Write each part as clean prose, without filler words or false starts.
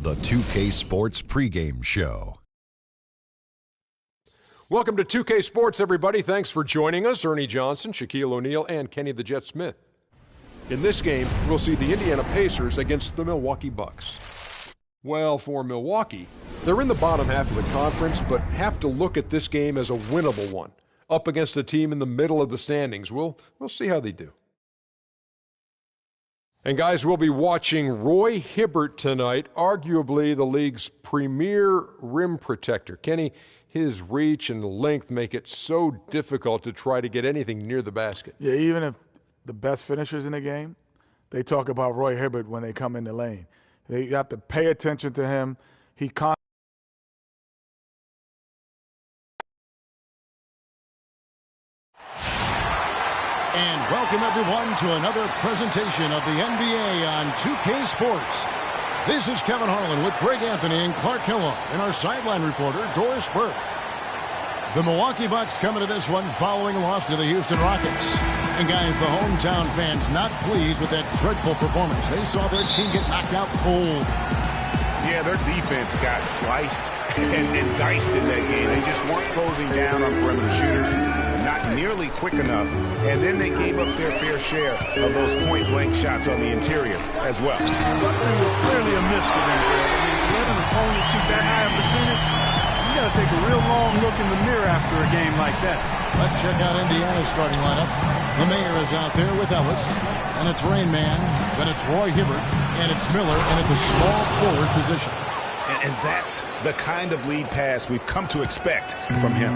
The 2K Sports pregame show. Welcome to 2K Sports, everybody. Thanks for joining us. Ernie Johnson, Shaquille O'Neal, and Kenny the Jet Smith. In this game, we'll see the Indiana Pacers against the Milwaukee Bucks. Well, for Milwaukee, they're in the bottom half of the conference, but have to look at this game as a winnable one, up against a team in the middle of the standings. We'll see how they do. And guys, we'll be watching Roy Hibbert tonight, arguably the league's premier rim protector. Kenny, his reach and length make it so difficult to try to get anything near the basket. Yeah, even if the best finishers in the game, they talk about Roy Hibbert when they come in the lane. You have to pay attention to him. And welcome, everyone, to another presentation of the NBA on 2K Sports. This is Kevin Harlan with Greg Anthony and Clark Kellogg and our sideline reporter, Doris Burke. The Milwaukee Bucks coming to this one following a loss to the Houston Rockets. And, guys, the hometown fans not pleased with that dreadful performance. They saw their team get knocked out cold. Yeah, their defense got sliced and diced in that game. They just weren't closing down on perimeter shooters, not nearly quick enough, and then they gave up their fair share of those point-blank shots on the interior as well. Something was clearly amiss for them, Greg. I mean, to let an opponent shoot that high a percentage, you got to take a real long look in the mirror after a game like that. Let's check out Indiana's starting lineup. The mayor is out there with Ellis, and it's Rain Man, then it's Roy Hibbert, and it's Miller, and at the small forward position. And that's the kind of lead pass we've come to expect from him.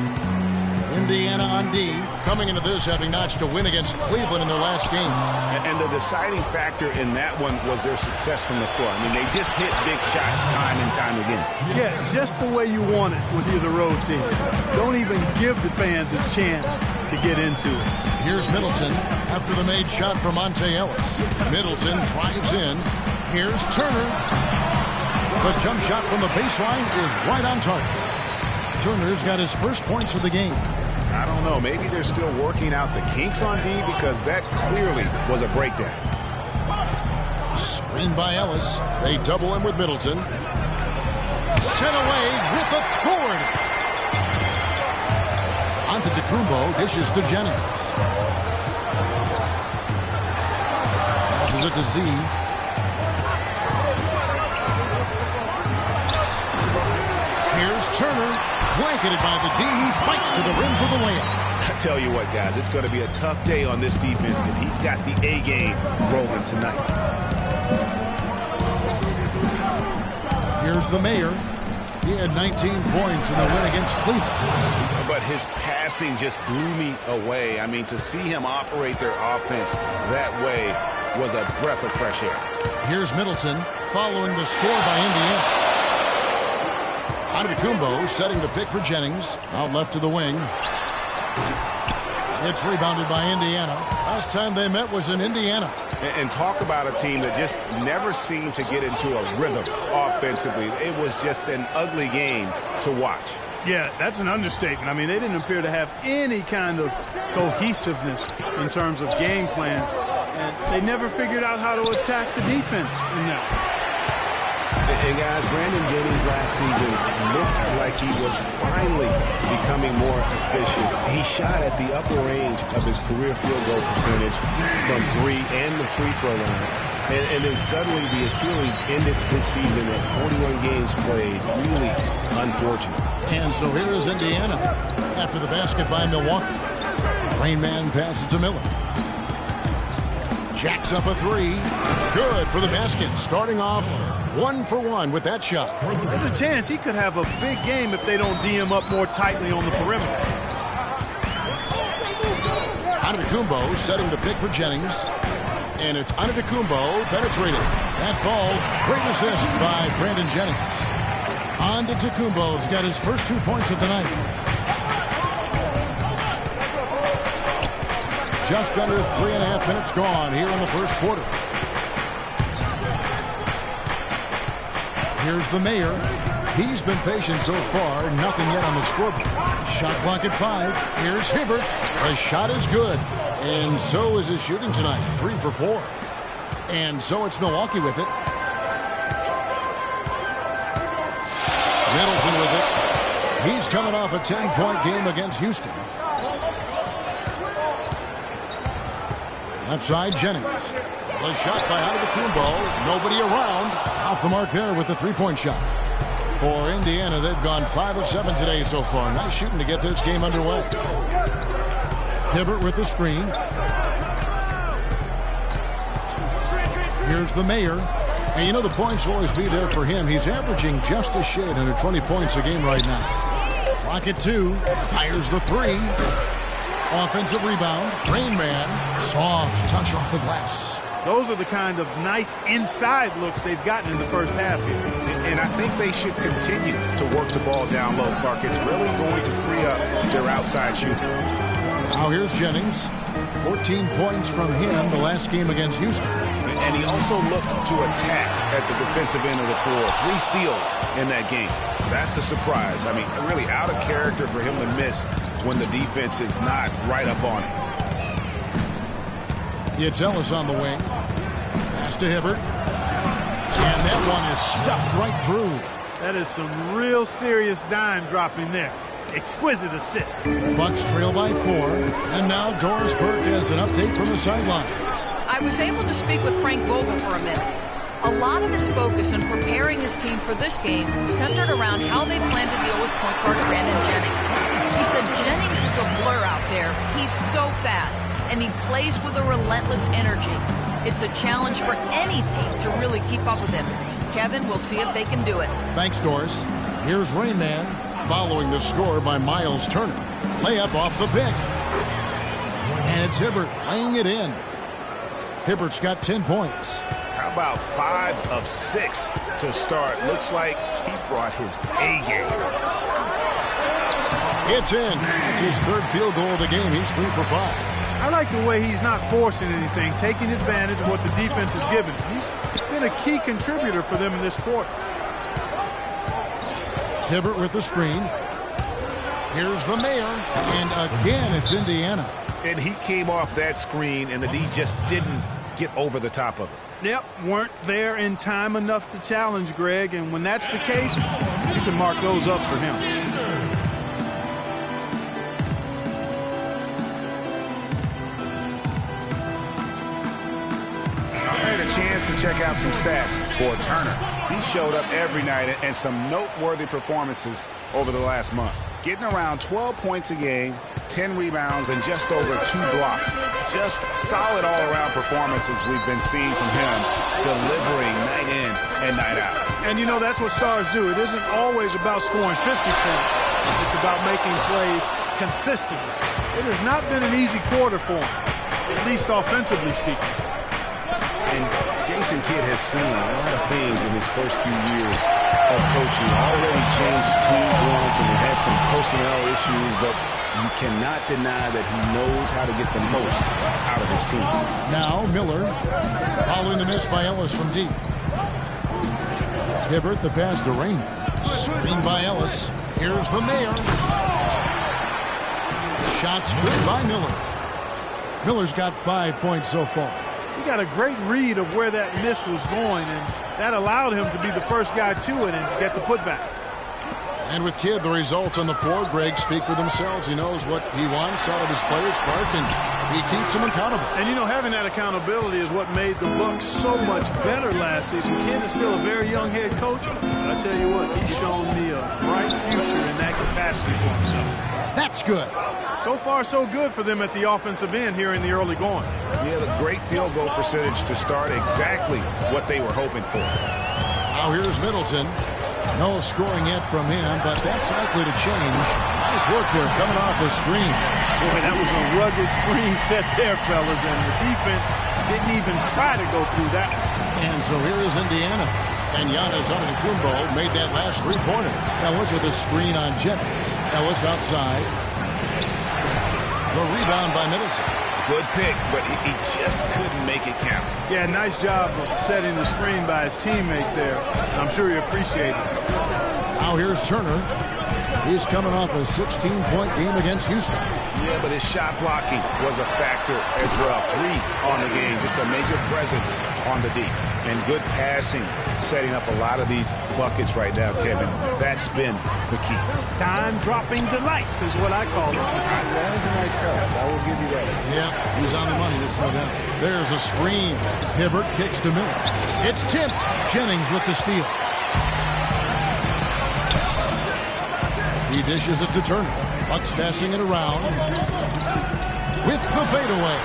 Indiana on D, coming into this having notched a win against Cleveland in their last game. And the deciding factor in that one was their success from the floor. I mean, they just hit big shots time and time again. Yeah, just the way you want it with your road team. Don't even give the fans a chance to get into it. Here's Middleton after the made shot from Monte Ellis. Middleton drives in. Here's Turner. The jump shot from the baseline is right on target. Turner's got his first points of the game. I don't know. Maybe they're still working out the kinks on D because that clearly was a breakdown. Screened by Ellis. They double him with Middleton. Sent away with authority. Antetokounmpo dishes to Jennings. Passes it to Z. Here's Turner. Blanketed by the D. He fights to the rim for the layup. I tell you what, guys, it's going to be a tough day on this defense if he's got the A game rolling tonight. Here's the mayor. He had 19 points in the win against Cleveland. But his passing just blew me away. I mean, to see him operate their offense that way was a breath of fresh air. Here's Middleton following the score by Indiana. Antetokounmpo setting the pick for Jennings. Out left to the wing. It's rebounded by Indiana. Last time they met was in Indiana. And talk about a team that just never seemed to get into a rhythm offensively. It was just an ugly game to watch. Yeah, that's an understatement. I mean, they didn't appear to have any kind of cohesiveness in terms of game plan. And they never figured out how to attack the defense in that. And guys, Brandon Jennings last season looked like he was finally becoming more efficient. He shot at the upper range of his career field goal percentage from three and the free throw line. And then suddenly the Achilles ended his season at 41 games played. Really unfortunate. And so here is Indiana after the basket by Milwaukee. Rain Man passes to Miller. Jacks up a three. Good for the basket. Starting off 1-for-1 with that shot. There's a chance he could have a big game if they don't D him up more tightly on the perimeter. Antetokounmpo setting the pick for Jennings. And it's Antetokounmpo penetrating. That falls. Great assist by Brandon Jennings. Antetokounmpo's got his first 2 points of the night. Just under 3.5 minutes gone here in the first quarter. Here's the mayor. He's been patient so far. Nothing yet on the scoreboard. Shot clock at 5. Here's Hibbert. The shot is good. And so is his shooting tonight. 3 for 4. And so it's Milwaukee with it. Middleton with it. He's coming off a 10-point game against Houston. Left side, Jennings. The shot by Antetokounmpo. Nobody around. Off the mark there with the three-point shot. For Indiana, they've gone 5 of 7 today so far. Nice shooting to get this game underway. Hibbert with the screen. Here's the Mayor. And you know the points will always be there for him. He's averaging just a shade under 20 points a game right now. Rocket 2. Fires the 3. Offensive rebound. Rain Man. Soft touch off the glass. Those are the kind of nice inside looks they've gotten in the first half here. And I think they should continue to work the ball down low, Clark. It's really going to free up their outside shooting. Now here's Jennings. 14 points from him the last game against Houston. And he also looked to attack at the defensive end of the floor. 3 steals in that game. That's a surprise. I mean, really out of character for him to miss when the defense is not right up on it. It's Ellis on the wing. Pass to Hibbert. And that one is stuffed right through. That is some real serious dime dropping there. Exquisite assist. Bucks trail by 4. And now Doris Burke has an update from the sidelines. I was able to speak with Frank Vogel for a minute. A lot of his focus in preparing his team for this game centered around how they plan to deal with point guard Brandon Jennings. He said Jennings is a blur out there. He's so fast, and he plays with a relentless energy. It's a challenge for any team to really keep up with him. Kevin, we'll see if they can do it. Thanks, Doris. Here's Rain Man following the score by Miles Turner. Layup off the pick. And it's Hibbert laying it in. Hibbert's got 10 points. How about 5 of 6 to start? Looks like he brought his A game. It's in. It's his 3rd field goal of the game. He's 3 for 5. I like the way he's not forcing anything, taking advantage of what the defense has given. He's been a key contributor for them in this quarter. Hibbert with the screen. Here's the Mayor. And again, it's Indiana. And he came off that screen, and the D just didn't get over the top of it. Yep, weren't there in time enough to challenge Greg, and when that's the case, you can mark those up for him. I had a chance to check out some stats for Turner. He showed up every night and some noteworthy performances over the last month. Getting around 12 points a game, 10 rebounds, and just over 2 blocks. Just solid all-around performances we've been seeing from him, delivering night in and night out. And you know, that's what stars do. It isn't always about scoring 50 points. It's about making plays consistently. It has not been an easy quarter for him, at least offensively speaking. And Jason Kidd has seen a lot of things in his first few years of coaching. Already changed teams once and had some personnel issues, but you cannot deny that he knows how to get the most out of his team. Now Miller following the miss by Ellis from deep. Hibbert the pass to Rain. Screen by Ellis. Here's the Mayor. Shots good by Miller. Miller's got 5 points so far. He got a great read of where that miss was going, and that allowed him to be the first guy to it and get the putback. And with Kidd, the results on the floor, Greg, speak for themselves. He knows what he wants out of his players, Clark, and he keeps them accountable. And, you know, having that accountability is what made the Bucks so much better last season. Kidd is still a very young head coach, but I tell you what, he's shown me a bright future in that capacity for himself. That's good. So far, so good for them at the offensive end here in the early going. Yeah, the great field goal percentage to start exactly what they were hoping for. Now here's Middleton. No scoring yet from him, but that's likely to change. Nice work there coming off the screen. Boy, that was a rugged screen set there, fellas, and the defense didn't even try to go through that. And so here is Indiana. And Giannis Antetokounmpo made that last three-pointer. Ellis with a screen on Jennings. Ellis outside. The rebound by Middleton. Good pick, but he just couldn't make it count. Yeah, nice job of setting the screen by his teammate there. I'm sure he appreciated it. Now here's Turner. He's coming off a 16-point game against Houston. Yeah, but his shot blocking was a factor as well. 3 on the game, just a major presence on the D. and good passing, setting up a lot of these buckets right now, Kevin. That's been the key. Dime-dropping delights is what I call it. That is a nice pass. I will give you that. Yeah, he's on the money, that's no doubt. There's a screen. Hibbert kicks to Miller. It's tipped. Jennings with the steal. He dishes it to Turner. Bucks passing it around with the fadeaway.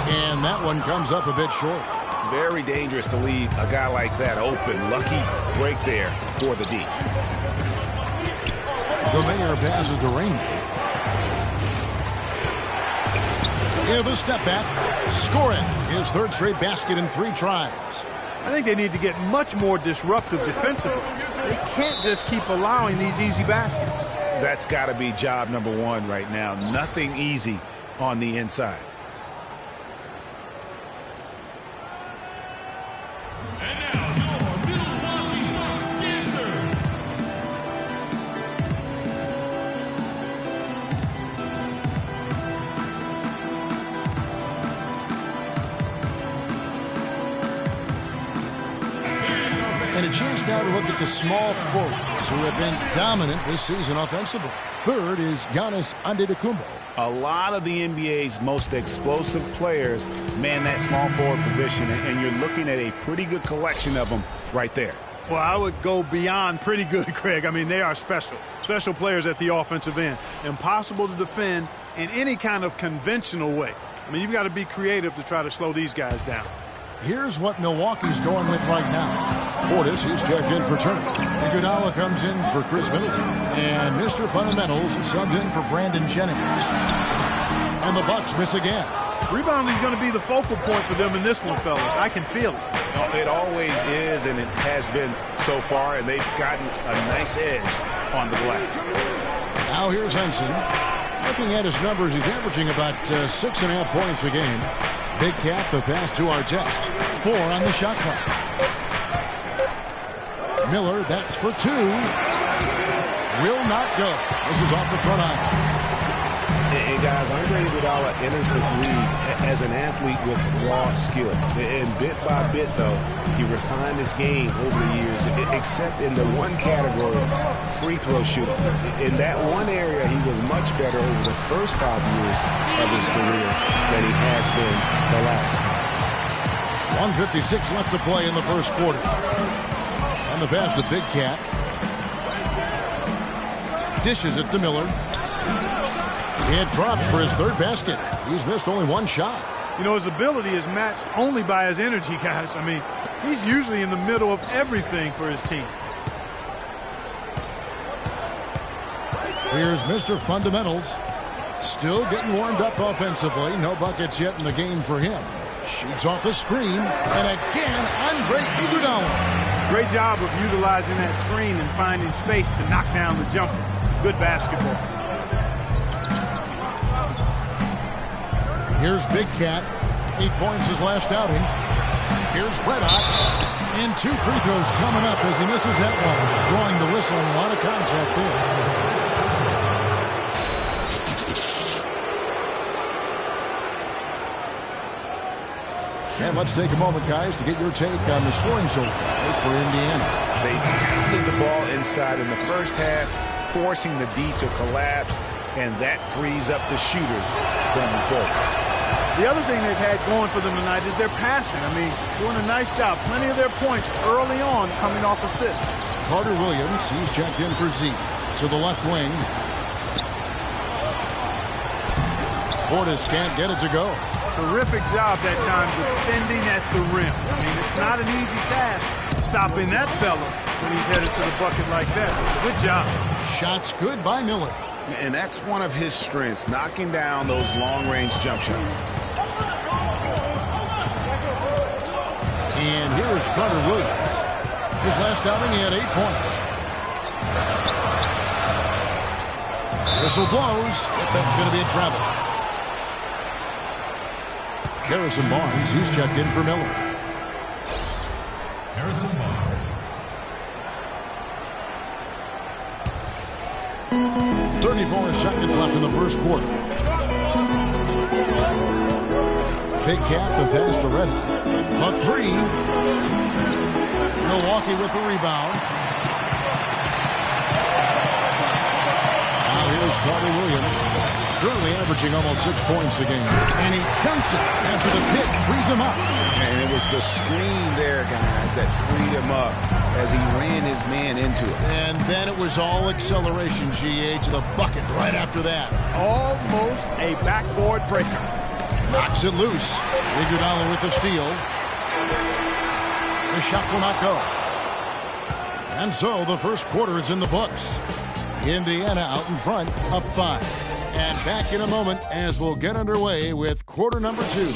And that one comes up a bit short. Very dangerous to leave a guy like that open. Lucky break there for the D. The Mayor passes to Raymond. Yeah, the step back. Scoring his third straight basket in 3 tries. I think they need to get much more disruptive defensively. They can't just keep allowing these easy baskets. That's got to be job number 1 right now. Nothing easy on the inside. And a chance now to look at the small forwards who have been dominant this season offensively. Third is Giannis Antetokounmpo. A lot of the NBA's most explosive players man that small forward position, and you're looking at a pretty good collection of them right there. Well, I would go beyond pretty good, Craig. I mean, they are special players at the offensive end. Impossible to defend in any kind of conventional way. I mean, you've got to be creative to try to slow these guys down. Here's what Milwaukee's going with right now. Portis, he's checked in for Turner. Iguodala comes in for Chris Middleton. And Mr. Fundamentals subbed in for Brandon Jennings. And the Bucks miss again. Rebounding is going to be the focal point for them in this one, fellas. I can feel it. It always is, and it has been so far, and they've gotten a nice edge on the glass. Now here's Henson. Looking at his numbers, he's averaging about 6.5 points a game. Big Cat, the pass to Artest. 4 on the shot clock. Miller, that's for 2. Will not go. This is off the front iron. And guys, Andre Iguodala entered this league as an athlete with raw skill. And bit by bit, though, he refined his game over the years, except in the one category, free throw shooting. In that one area, he was much better over the first 5 years of his career than he has been the last. 1:56 left to play in the first quarter. On the pass to Big Cat. Dishes it to Miller. It drops for his third basket. He's missed only 1 shot. You know, his ability is matched only by his energy, guys. I mean, he's usually in the middle of everything for his team. Here's Mr. Fundamentals. Still getting warmed up offensively. No buckets yet in the game for him. Shoots off the screen. And again, Andre Iguodala. Great job of utilizing that screen and finding space to knock down the jumper. Good basketball. Here's Big Cat. 8 points his last outing. Here's Red Hot. And 2 free throws coming up as he misses that one. Drawing the whistle and a lot of contact there. And let's take a moment, guys, to get your take on the scoring so far for Indiana. They pounded the ball inside in the first half, forcing the D to collapse, and that frees up the shooters going forward. The other thing they've had going for them tonight is their passing. I mean, doing a nice job. Plenty of their points early on coming off assists. Carter Williams, he's checked in for Z. To the left wing. Portis can't get it to go. Terrific job that time defending at the rim. I mean, it's not an easy task stopping that fella when he's headed to the bucket like that. Good job. Shots good by Miller. And that's one of his strengths, knocking down those long-range jump shots. And here's Carter Williams. His last outing, he had 8 points. Whistle blows. That's going to be a travel. Harrison Barnes, he's checked in for Miller. Harrison Barnes. 34 seconds left in the first quarter. Big Cat, the pass to Red. A 3. Milwaukee with the rebound. Now here's Carter Williams. Currently averaging almost 6 points a game. And he dunks it after the pick frees him up. And it was the screen there, guys, that freed him up as he ran his man into it. And then it was all acceleration, GA, to the bucket right after that. Almost a backboard breaker. Knocks it loose. Iguodala with the steal. The shot will not go. And so the first quarter is in the books. Indiana out in front, up 5. And back in a moment as we'll get underway with quarter number 2.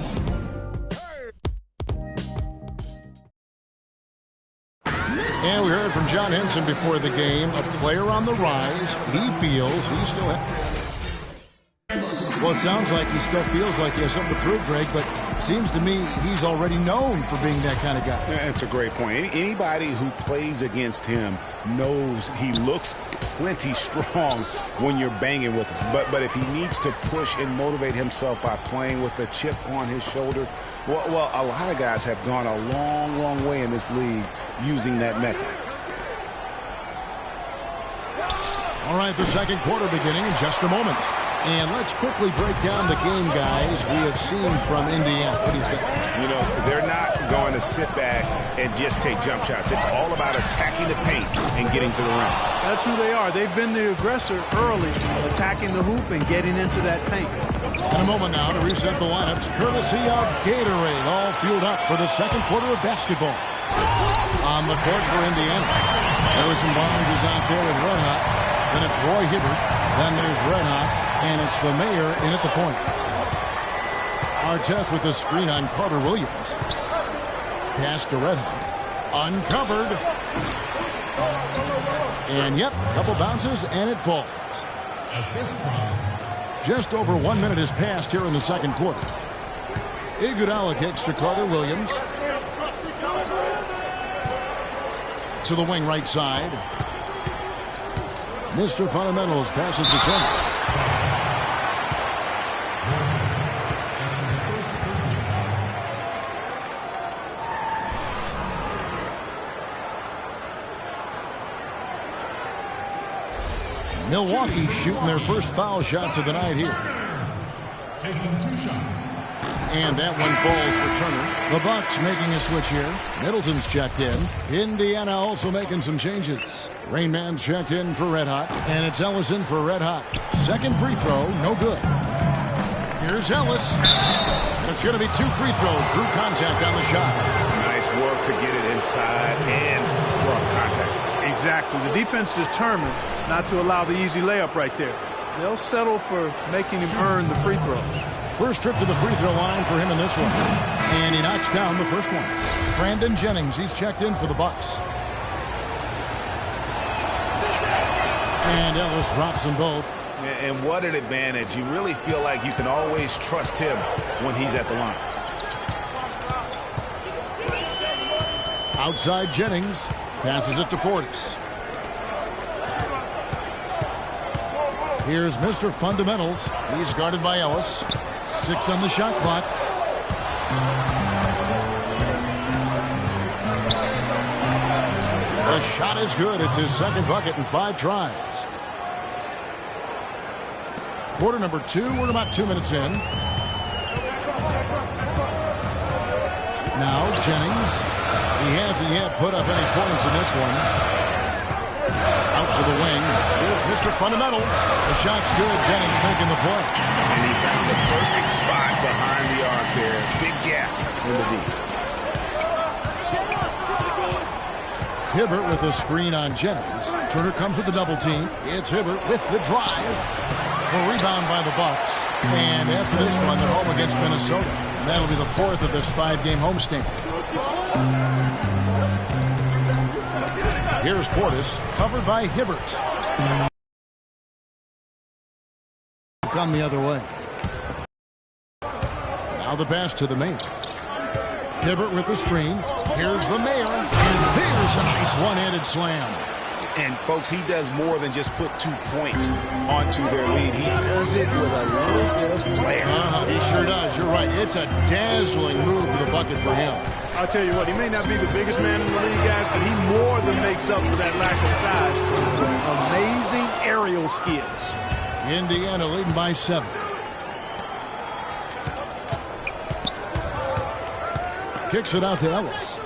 And we heard from John Henson before the game, a player on the rise. He feels he still well, it sounds like he still feels like he has something to prove, Greg, but seems to me he's already known for being that kind of guy. That's a great point. Anybody who plays against him knows he looks plenty strong when you're banging with him. But if he needs to push and motivate himself by playing with the chip on his shoulder, well, a lot of guys have gone a long, long way in this league using that method. All right, the second quarter beginning in just a moment. And let's quickly break down the game, guys, we have seen from Indiana. What do you think? You know, they're not going to sit back and just take jump shots. It's all about attacking the paint and getting to the rim. That's who they are. They've been the aggressor early, attacking the hoop and getting into that paint. In a moment now to reset the lineups, courtesy of Gatorade, all fueled up for the second quarter of basketball. On the court for Indiana, Harrison Barnes is out there with Red Hot. Then it's Roy Hibbert. Then there's Red Hot. And it's the Mayor in at the point. Artest with the screen on Carter Williams. Pass to Red Hot. Uncovered. And yep, a couple bounces and it falls. Just over 1 minute has passed here in the second quarter. Iguodala kicks to Carter Williams. To the wing right side. Mr. Fundamentals passes to Turner. Milwaukee shooting their first foul shots of the night here. Taking 2 shots. And that one falls for Turner. The Bucks making a switch here. Middleton's checked in. Indiana also making some changes. Rainman's checked in for Red Hot. And it's Ellison for Red Hot. Second free throw, no good. Here's Ellis. And it's going to be 2 free throws. Drew contact on the shot. Nice work to get it inside and draw contact. Exactly. The defense determined not to allow the easy layup right there. They'll settle for making him earn the free throws. First trip to the free throw line for him in this one. And he knocks down the first one. Brandon Jennings, he's checked in for the Bucks. And Ellis drops them both. And what an advantage. You really feel like you can always trust him when he's at the line. Outside Jennings. Passes it to Portis. Here's Mr. Fundamentals. He's guarded by Ellis. 6 on the shot clock. The shot is good. It's his second bucket in 5 tries. Quarter number 2. We're about 2 minutes in. Now Jennings. He hasn't yet put up any points in this one. Out to the wing. Here's Mr. Fundamentals. The shot's good. Jennings making the play. And he found the perfect spot behind the arc there. Big gap in the deep. Hibbert with a screen on Jennings. Turner comes with the double team. It's Hibbert with the drive. The rebound by the Bucks. And after this one, they're home against Minnesota. And that'll be the 4th of this 5-game homestand. Here's Portis, covered by Hibbert. Come the other way. Now the pass to the Mayor. Hibbert with the screen. Here's the Mayor. And there's a nice one-handed slam. And, folks, he does more than just put 2 points onto their lead. He does it with a little bit of flair. He sure does. You're right. It's a dazzling move to the bucket for him. I'll tell you what, he may not be the biggest man in the league, guys, but he more than makes up for that lack of size with amazing aerial skills. Indiana leading by 7. Kicks it out to Ellis.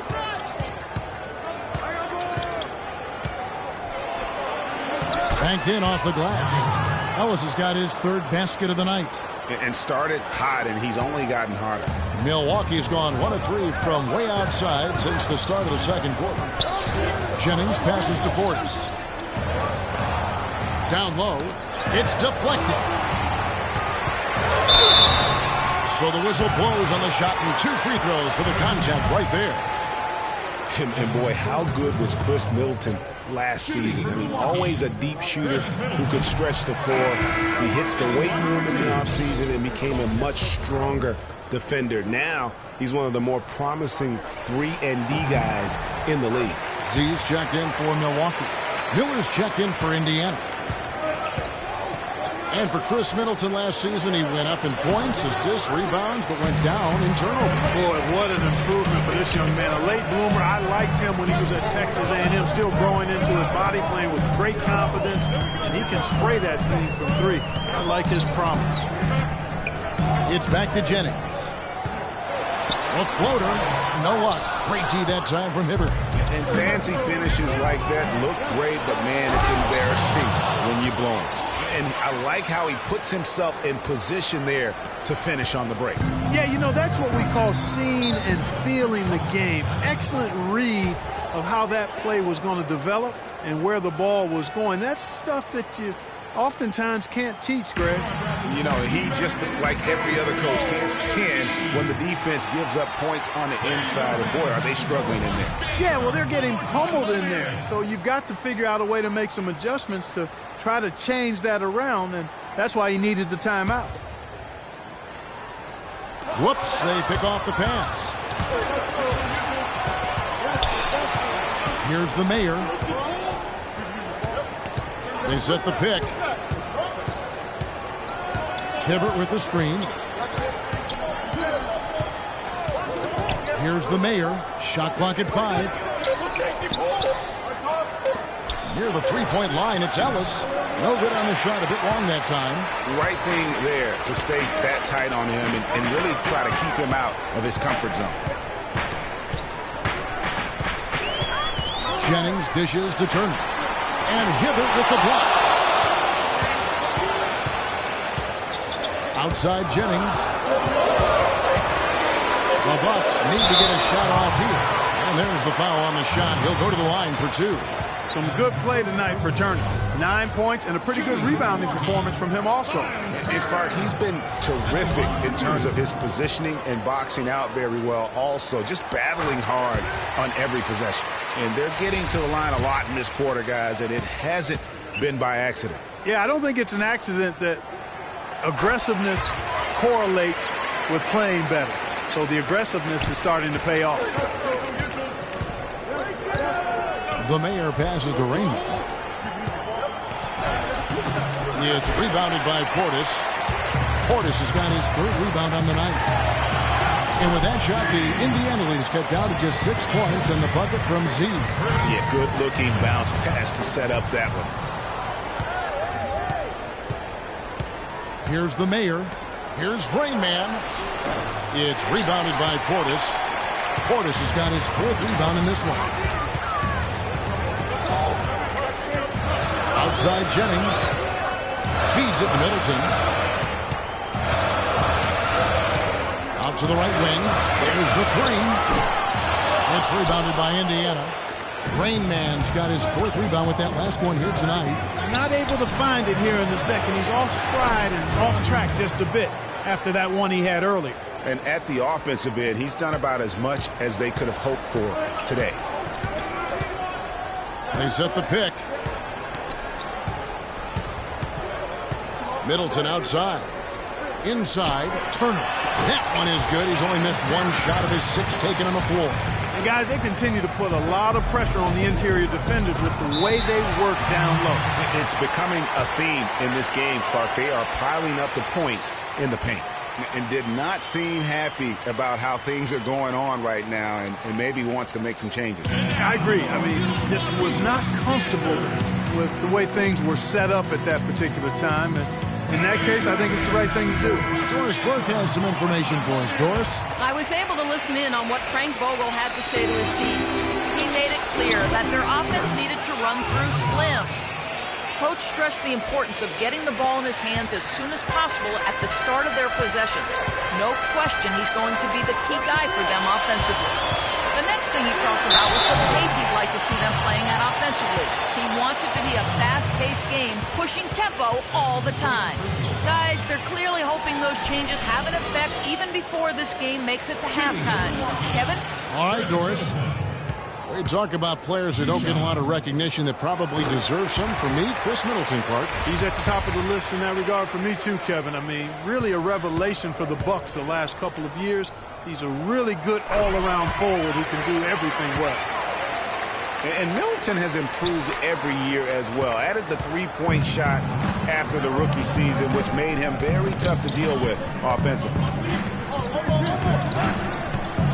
Banked in off the glass. Ellis has got his 3rd basket of the night. And started hot, and he's only gotten hotter. Milwaukee's gone 1 of 3 from way outside since the start of the second quarter. Jennings passes to Portis. Down low. It's deflected. So the whistle blows on the shot and 2 free throws for the contact right there. And boy, how good was Chris Middleton last season? I mean, always a deep shooter who could stretch the floor. He hits the weight room in the offseason and became a much stronger defender. Now, he's one of the more promising 3-and-D guys in the league. Z's checked in for Milwaukee. Miller's checked in for Indiana. And for Chris Middleton last season, he went up in points, assists, rebounds, but went down in turnovers. Boy, what an improvement for this young man. A late bloomer. I liked him when he was at Texas A&M, still growing into his body, playing with great confidence, and he can spray that thing from 3. I like his promise. It's back to Jennings. A floater. No luck. Great D that time from Hibbert. And fancy finishes like that look great, but man, it's embarrassing when you blow them. And I like how he puts himself in position there to finish on the break. Yeah, you know, that's what we call seeing and feeling the game. Excellent read of how that play was going to develop and where the ball was going. That's stuff that you oftentimes can't teach, Greg. You know, he just, like every other coach, can't stand when the defense gives up points on the inside. And boy, are they struggling in there. Yeah, well, they're getting pummeled in there. So you've got to figure out a way to make some adjustments to try to change that around, and that's why he needed the timeout. Whoops, they pick off the pass. Here's the Mayor. They set the pick. Hibbert with the screen. Here's the Mayor. Shot clock at 5. Near the 3-point line, it's Ellis. No good on the shot, a bit long that time. Right thing there to stay that tight on him and really try to keep him out of his comfort zone. Jennings dishes to Turner. And Hibbert with the block. Outside Jennings. The Bucks need to get a shot off here. And there's the foul on the shot. He'll go to the line for 2. Some good play tonight for Turner. 9 points and a pretty good rebounding performance from him also. And Clark, he's been terrific in terms of his positioning and boxing out very well also. Just battling hard on every possession. And they're getting to the line a lot in this quarter, guys, and it hasn't been by accident. Yeah, I don't think it's an accident that aggressiveness correlates with playing better. So the aggressiveness is starting to pay off. The Mayor passes to Raymond. It's rebounded by Portis. Portis has got his 3rd rebound on the night. And with that shot, the Indiana lead is cut down to just 6 points and the bucket from Z. Yeah, good-looking bounce pass to set up that one. Here's the Mayor. Here's Rain Man. It's rebounded by Portis. Portis has got his 4th rebound in this one. Outside Jennings. Feeds it to Middleton. Out to the right wing. There's the 3. It's rebounded by Indiana. Rain Man's got his 4th rebound with that last one here tonight. Not able to find it here in the second. He's off stride and off track just a bit after that one he had earlier. And at the offensive end, he's done about as much as they could have hoped for today. They set the pick. Middleton outside. Inside, Turner. That one is good. He's only missed 1 shot of his 6 taken on the floor. And guys, they continue to put a lot of pressure on the interior defenders with the way they work down low. It's becoming a theme in this game, Clark. They are piling up the points in the paint. And did not seem happy about how things are going on right now, and maybe wants to make some changes. I agree. I mean, just was not comfortable with the way things were set up at that particular time. And in that case, I think it's the right thing to do. Doris Burke has some information for us. Doris? I was able to listen in on what Frank Vogel had to say to his team. He made it clear that their offense needed to run through Slim. Coach stressed the importance of getting the ball in his hands as soon as possible at the start of their possessions. No question he's going to be the key guy for them offensively. The next thing he talked about was the pace he'd like to see them playing at offensively. He wants it to be a fast-paced game, pushing tempo all the time. Guys, they're clearly hoping those changes have an effect even before this game makes it to halftime. Kevin? All right, Doris. We talk about players who don't get a lot of recognition that probably deserve some. For me, Chris Middleton, Clark. He's at the top of the list in that regard for me too, Kevin. I mean, really a revelation for the Bucks the last couple of years. He's a really good all-around forward who can do everything well. And Middleton has improved every year as well. Added the three-point shot after the rookie season, which made him very tough to deal with offensively.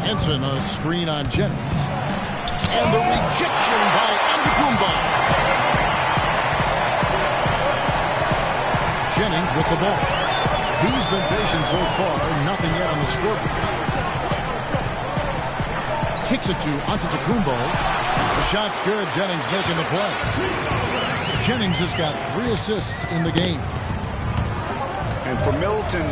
Henson, a screen on Jennings. And the rejection by Antetokounmpo. Jennings with the ball. He's been patient so far. Nothing yet on the scoreboard. Kicks it to Antetokounmpo. The shot's good. Jennings making the play. Jennings has got 3 assists in the game. And for Middleton,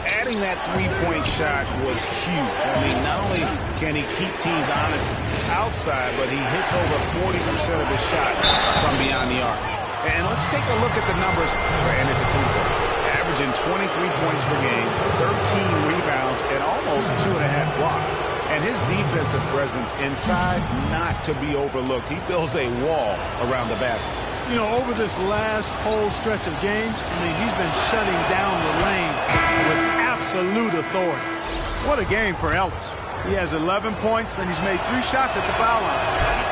adding that three-point shot was huge. I mean, not only can he keep teams honest outside, but he hits over 40% of his shots from beyond the arc. And let's take a look at the numbers for Antetokounmpo. Averaging 23 points per game, 13 rebounds, and almost 2.5 blocks. And his defensive presence inside, not to be overlooked. He builds a wall around the basket. You know, over this last whole stretch of games, I mean, he's been shutting down the lane with absolute authority. What a game for Ellis. He has 11 points, and he's made 3 shots at the foul line.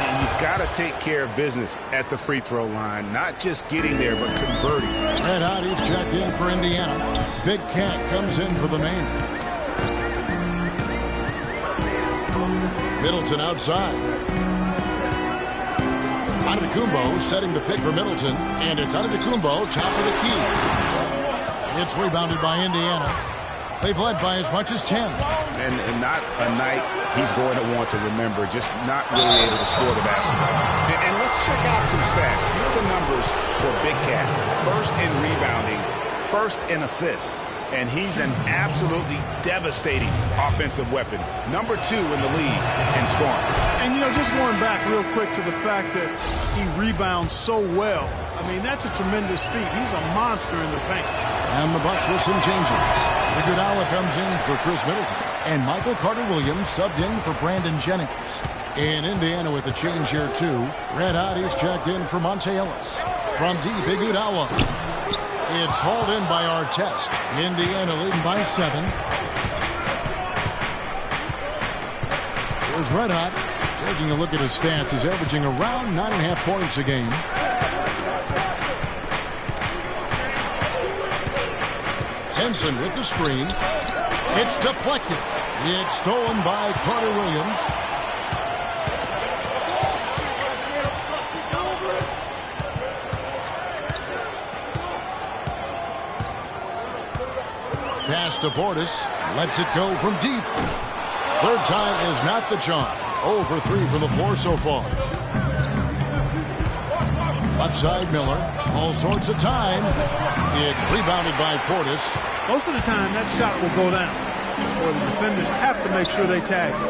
And you've got to take care of business at the free throw line, not just getting there, but converting. Red Hotties checked in for Indiana. Big Cat comes in for the man. Middleton outside. Antetokounmpo setting the pick for Middleton, and it's Antetokounmpo, top of the key. It's rebounded by Indiana. They've led by as much as 10. And not a night he's going to want to remember, just not really able to score the basketball. And let's check out some stats. Here are the numbers for Big Cat. First in rebounding, first in assists. And he's an absolutely devastating offensive weapon. Number 2 in the league in scoring. And, you know, just going back real quick to the fact that he rebounds so well, I mean, that's a tremendous feat. He's a monster in the paint. And the Bucks with some changes. Iguodala comes in for Chris Middleton. And Michael Carter-Williams subbed in for Brandon Jennings. In Indiana with a change here, too. Red Hotties checked in for Monte Ellis. From deep, Iguodala. It's hauled in by Artest. Indiana leading by 7. Here's Red Hot. Taking a look at his stats. He's averaging around 9.5 points a game. Henson with the screen. It's deflected. It's stolen by Carter-Williams. Pass to Portis. Lets it go from deep. Third time is not the charm. 0 for 3 from the floor so far. Left side, Miller. All sorts of time. It's rebounded by Portis. Most of the time, that shot will go down. Or the defenders have to make sure they tag it.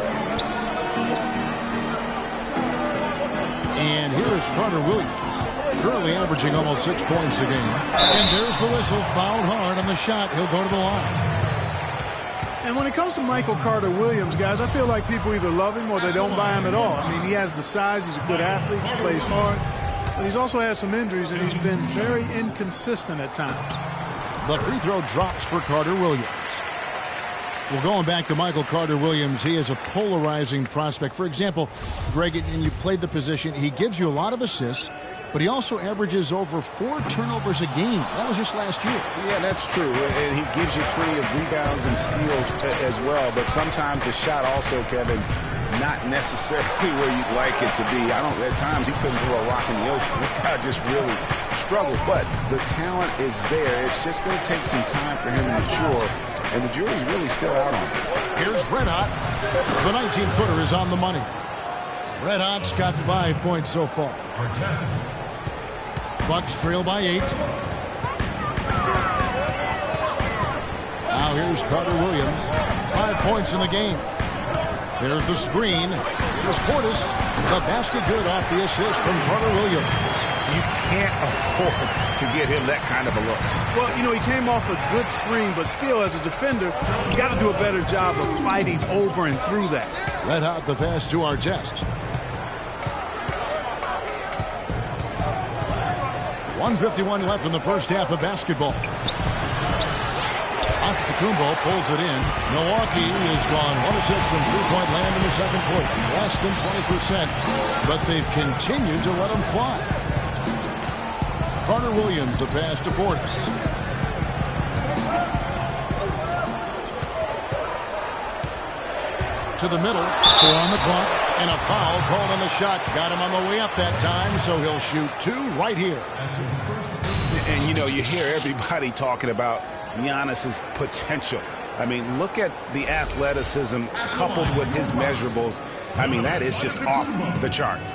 And here is Carter-Williams. Currently averaging almost 6 points a game. And there's the whistle. Fouled hard on the shot. He'll go to the line. And when it comes to Michael Carter-Williams, guys, I feel like people either love him or they don't buy him at all. I mean, he has the size. He's a good athlete. He plays hard. But he's also had some injuries, and he's been very inconsistent at times. The free throw drops for Carter-Williams. Well, going back to Michael Carter-Williams, he is a polarizing prospect. For example, Greg, and you played the position, he gives you a lot of assists, but he also averages over 4 turnovers a game. That was just last year. Yeah, that's true. And he gives you plenty of rebounds and steals as well. But sometimes the shot also, Kevin, not necessarily where you'd like it to be. At times he couldn't throw a rock in the ocean. This guy just really struggled. But the talent is there. It's just going to take some time for him to mature. And the jury's really still out on him. Here's Red Hot. The 19-footer is on the money. Red Hot's got 5 points so far. Bucks trail by 8. Now here's Carter Williams. 5 points in the game. There's the screen. Here's Portis. The basket good off the assist from Carter Williams. You can't afford to get him that kind of a look. Well, he came off a good screen, but still, as a defender, you got to do a better job of fighting over and through that. Red Hot the pass to Artest. 1:51 left in the first half of basketball. Antetokounmpo pulls it in. Milwaukee is gone 1 of 6 from three-point land in the second quarter. Less than 20%, but they've continued to let them fly. Carter Williams, the pass to Portis. To the middle, 4 on the clock, and a foul called on the shot. Got him on the way up that time, so he'll shoot 2 right here. And, you hear everybody talking about Giannis's potential. I mean, look at the athleticism coupled with his measurables. I mean, that is just off the charts.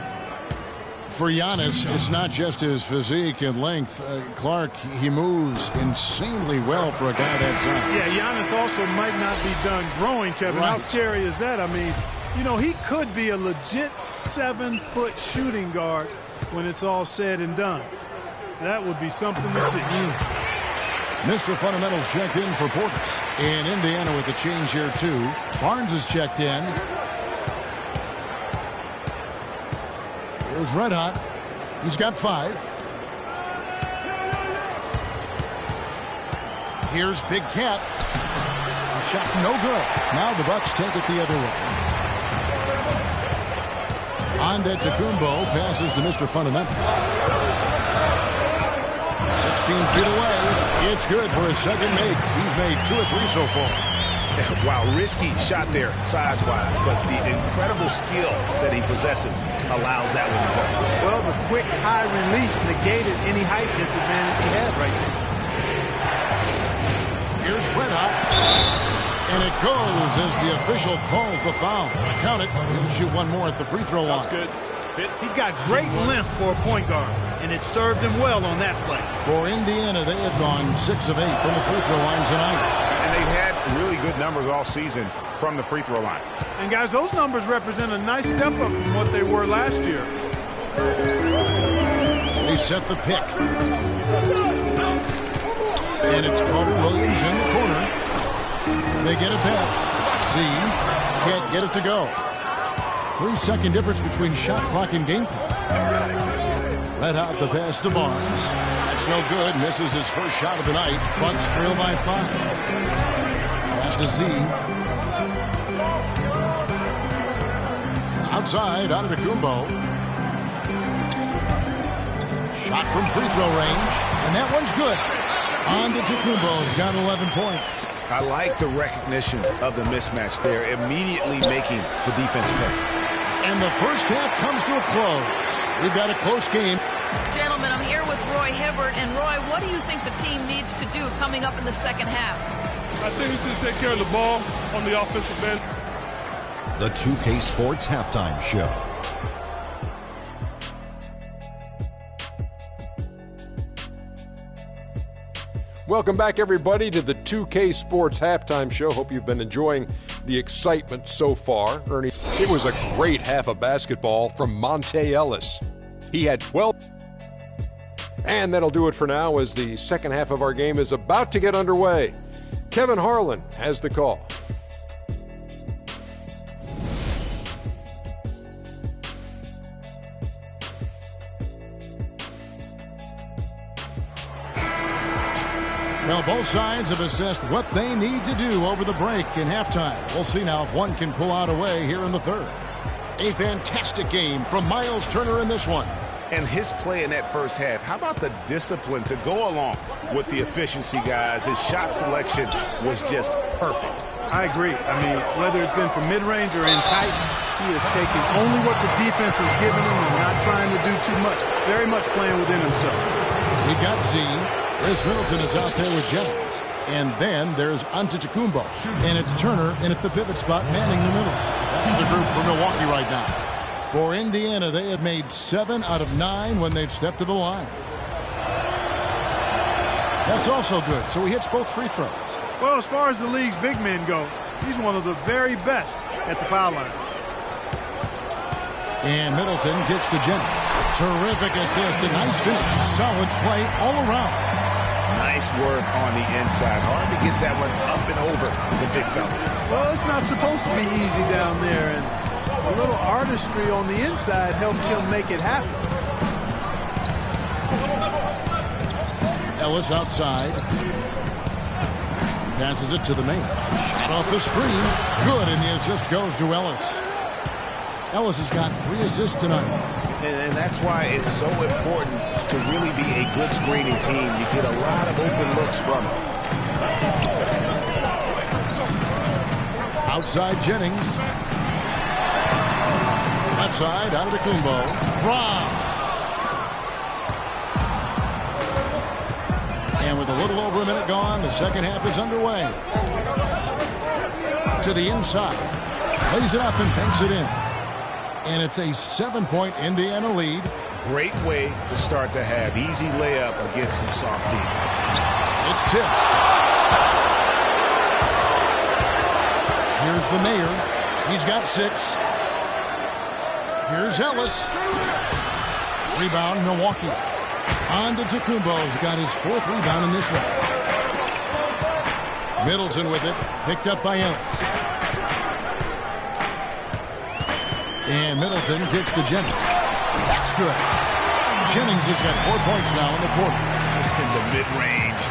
For Giannis, it's not just his physique and length. Clark, he moves insanely well for a guy that size. Yeah, Giannis also might not be done growing, Kevin. Right. How scary is that? I mean, he could be a legit 7-foot shooting guard when it's all said and done. That would be something to see. Mr. Fundamentals checked in for Portis. In Indiana with the change here, too. Barnes is checked in. Here's Red Hot. He's got 5. Here's Big Cat. A shot no good. Now the Bucks take it the other way. Antetokounmpo passes to Mr. Fundamentals. 16 feet away. It's good for his second make. He's made 2 or 3 so far. Wow, risky shot there size-wise, but the incredible skill that he possesses allows that one to go. Well, the quick high release negated any height disadvantage he had right there. Here's Red Hot. And it goes as the official calls the foul. Count it. He'll shoot 1 more at the free throw line. That's good. He's got great length for a point guard, and it served him well on that play. For Indiana, they have gone 6 of 8 from the free throw line tonight. And they've had really good numbers all season from the free throw line. And, guys, those numbers represent a nice step up from what they were last year. They set the pick. And it's Carter Williams in the corner. They get it back. C can't get it to go. 3-second difference between shot clock and game clock. Red Hot the pass to Barnes. That's no good. Misses his first shot of the night. Bucks trail by 5. Pass to Z. Outside, Antetokounmpo. Shot from free throw range. And that one's good. Antetokounmpo's got 11 points. I like the recognition of the mismatch there, immediately making the defense pay. And the first half comes to a close. We've got a close game. Gentlemen, I'm here with Roy Hibbert. And Roy, what do you think the team needs to do coming up in the second half? I think we should take care of the ball on the offensive end. The 2K Sports Halftime Show. Welcome back, everybody, to the 2K Sports Halftime Show. Hope you've been enjoying the excitement so far. Ernie, it was a great half of basketball from Monte Ellis. He had 12. And that'll do it for now as the second half of our game is about to get underway. Kevin Harlan has the call. Well, both sides have assessed what they need to do over the break in halftime. We'll see now if one can pull out a way here in the third. A fantastic game from Miles Turner in this one. And his play in that first half, how about the discipline to go along with the efficiency, guys? His shot selection was just perfect. I agree. I mean, whether it's been from mid-range or in tight, he is taking only what the defense has given him and not trying to do too much. Very much playing within himself. We got Z. Chris Middleton is out there with Jennings. And then there's Antetokounmpo. And it's Turner in at the pivot spot, manning the middle. That's the group for Milwaukee right now. For Indiana, they have made 7 out of 9 when they've stepped to the line. That's also good. So he hits both free throws. Well, as far as the league's big men go, he's one of the very best at the foul line. And Middleton gets to Jennings. Terrific assist. A nice finish. Solid play all around. Nice work on the inside. Hard to get that one up and over the big fella. Well, it's not supposed to be easy down there, and a little artistry on the inside helped him make it happen. Ellis outside. Passes it to the main. Shot off the screen. Good, and the assist goes to Ellis. Ellis has got 3 assists tonight. And that's why it's so important to really be a good screening team. You get a lot of open looks from it. Outside Jennings. Left side, Antetokounmpo. Brown. And with a little over a minute gone, the second half is underway. To the inside. Lays it up and banks it in. And it's a 7-point Indiana lead. Great way to start the half. Easy layup against some soft D. It's tipped. Here's the Mayor. He's got 6. Here's Ellis. Rebound, Milwaukee. Antetokounmpo's got his 4th rebound in this one. Middleton with it. Picked up by Ellis. And Middleton gets to Jennings. That's good. Jennings has got 4 points now in the quarter. In the mid-range.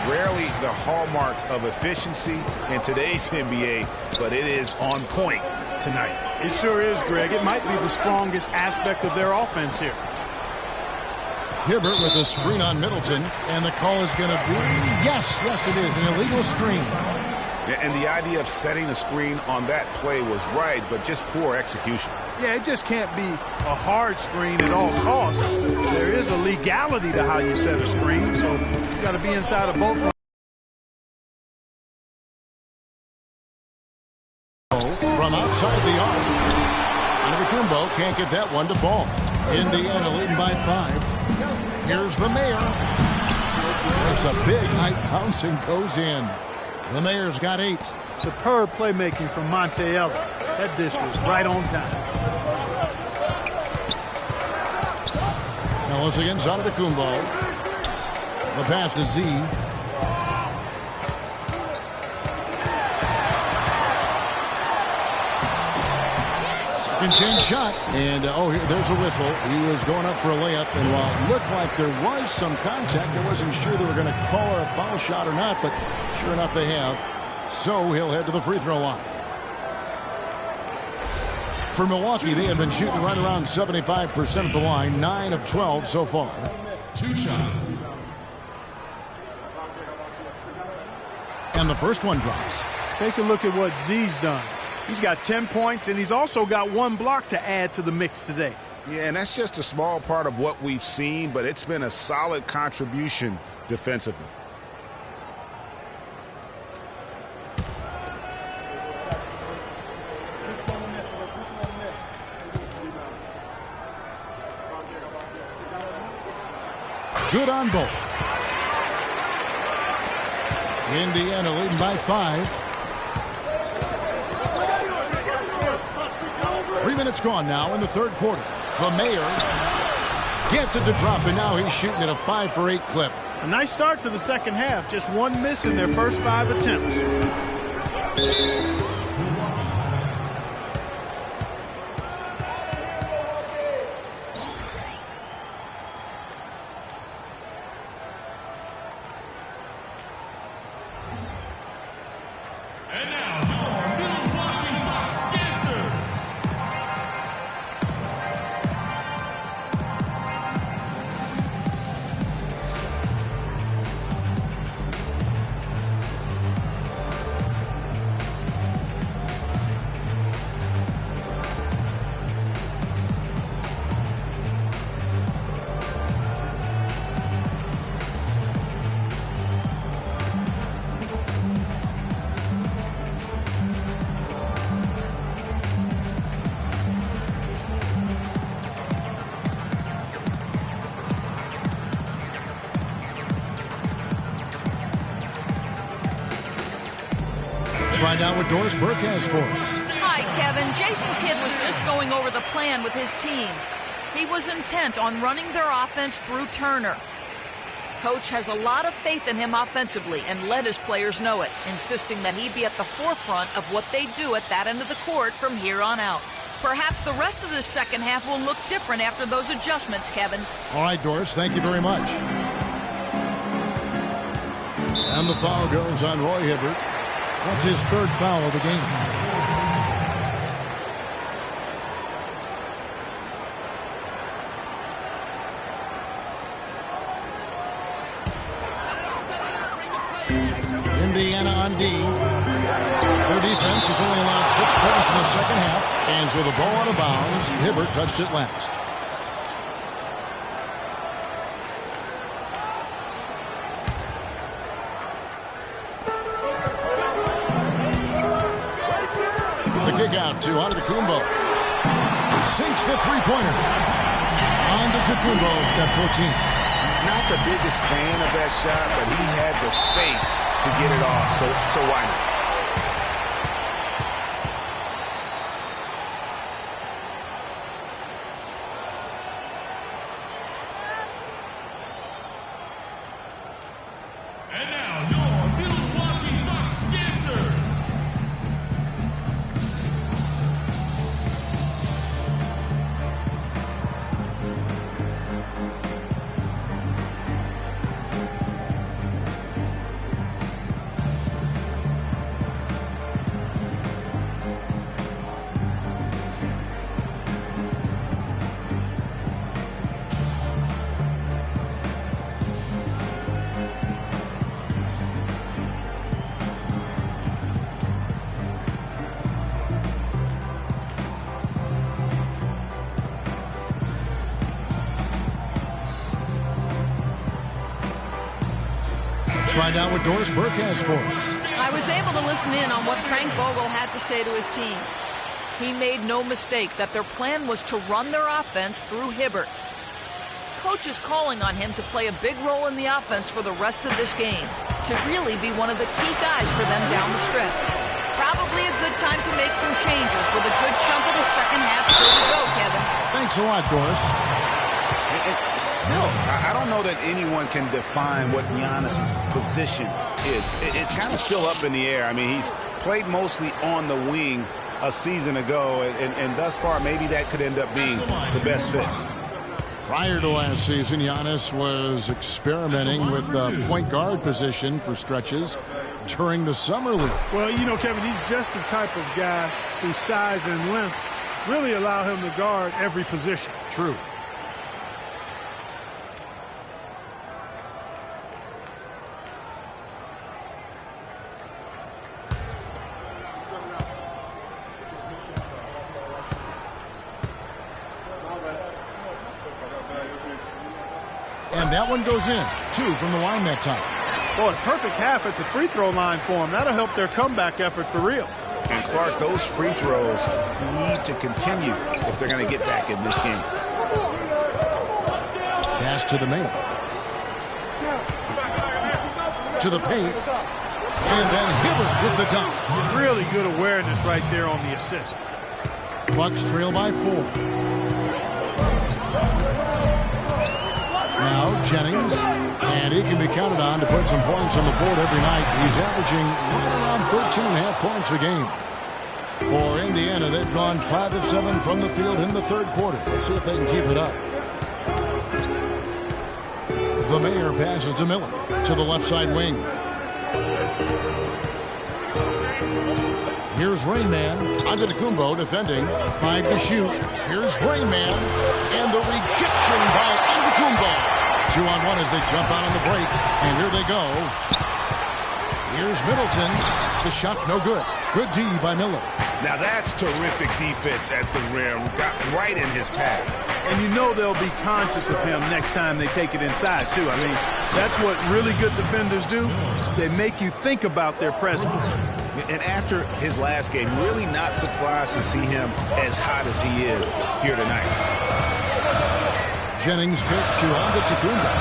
Rarely the hallmark of efficiency in today's NBA, but it is on point tonight. It sure is, Greg. It might be the strongest aspect of their offense here. Hibbert with a screen on Middleton, and the call is going to be, yes, it is, an illegal screen. And the idea of setting a screen on that play was right, but just poor execution. Yeah, it just can't be a hard screen at all costs. There is a legality to how you set a screen, so you got to be inside of both. From outside the arc. Antetokounmpo can't get that one to fall. Indiana leading by 5. Here's the Mayor. It's a big high bounce and goes in. The Mayor's got 8. Superb playmaking from Monte Ellis. That dish was right on time. Ellis against Antetokounmpo. The pass to Z. Second chance shot. And, there's a whistle. He was going up for a layup. And while it looked like there was some contact, I wasn't sure they were going to call it a foul shot or not. But sure enough, they have. So he'll head to the free throw line. For Milwaukee, they have been shooting right around 75% of the line. 9 of 12 so far. 2 shots. And the first one drops. Take a look at what Z's done. He's got 10 points, and he's also got 1 block to add to the mix today. Yeah, and that's just a small part of what we've seen, but it's been a solid contribution defensively. Good on both. Indiana leading by 5. 3 minutes gone now in the third quarter. The Mayor gets it to drop, and now he's shooting at a 5 for 8 clip. A nice start to the second half. Just 1 miss in their first 5 attempts. And now, your Milwaukee Bucks dancers. find out what Doris Burke has for us. Hi, Kevin. Jason Kidd was just going over the plan with his team. He was intent on running their offense through Turner. Coach has a lot of faith in him offensively and let his players know it, insisting that he be at the forefront of what they do at that end of the court from here on out. Perhaps the rest of the second half will look different after those adjustments, Kevin. All right, Doris, thank you very much. And the foul goes on Roy Hibbert. That's his third foul of the game. Indiana on D. Their defense has only allowed 6 points in the second half. And so the ball out of bounds. Hibbert touched it last. The kick out to Antetokounmpo. Sinks the three-pointer. Antetokounmpo's got 14. Not the biggest fan of that shot, but he had the space to get it off, so why not? And now your Milwaukee Bucks dancers. Find out what Doris Burke has for us. I was able to listen in on what Frank Vogel had to say to his team. He made no mistake that their plan was to run their offense through Hibbert. Coach is calling on him to play a big role in the offense for the rest of this game, to really be one of the key guys for them down the stretch. Probably a good time to make some changes with a good chunk of the second half still to go, Kevin. Thanks a lot, Doris. Still, I don't know that anyone can define what Giannis's position is. It's kind of still up in the air. I mean, he's played mostly on the wing a season ago, and thus far, maybe that could end up being the best fit. Prior to last season, Giannis was experimenting with the point guard position for stretches during the summer league. Well, you know, Kevin, he's just the type of guy whose size and length really allow him to guard every position. True. And that one goes in. 2 from the line that time. Boy, perfect half at the free throw line for him. That'll help their comeback effort for real. And Clark, those free throws need to continue if they're going to get back in this game. Pass to the main. To the paint. And then Hibbert with the dunk. Really good awareness right there on the assist. Bucks trail by 4. Now Jennings, and he can be counted on to put some points on the board every night. He's averaging right around 13.5 points a game. For Indiana, they've gone 5 of 7 from the field in the third quarter. Let's see if they can keep it up. The Mayor passes to Miller to the left side wing. Here's Rain Man. Antetokounmpo defending. 5 to shoot. Here's Rain Man. And the rejection by Antetokounmpo. 2-on-1 as they jump out on the break. And here they go. Here's Middleton. The shot no good. Good D by Miller. Now that's terrific defense at the rim. Got right in his path. And you know they'll be conscious of him next time they take it inside, too. I mean, that's what really good defenders do. They make you think about their presence. And after his last game, really not surprised to see him as hot as he is here tonight. Jennings pitch to Antetokounmpo.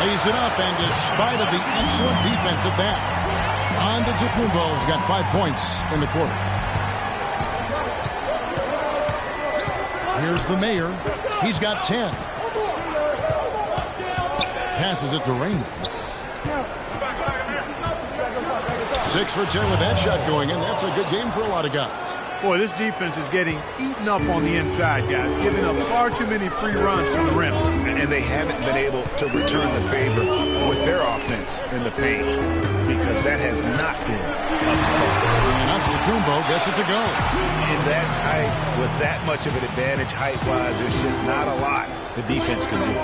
Lays it up, and despite of the excellent defense at that, Antetokounmpo's got 5 points in the quarter. Here's the mayor. He's got 10. Passes it to Raymond. 6 for 10 with that shot going in. That's a good game for a lot of guys. Boy, this defense is getting eaten up on the inside, guys, giving up far too many free runs to the rim. And they haven't been able to return the favor with their offense in the paint because that has not been up to par. And Antetokounmpo gets it to go. In that tight, with that much of an advantage height-wise, there's just not a lot the defense can do.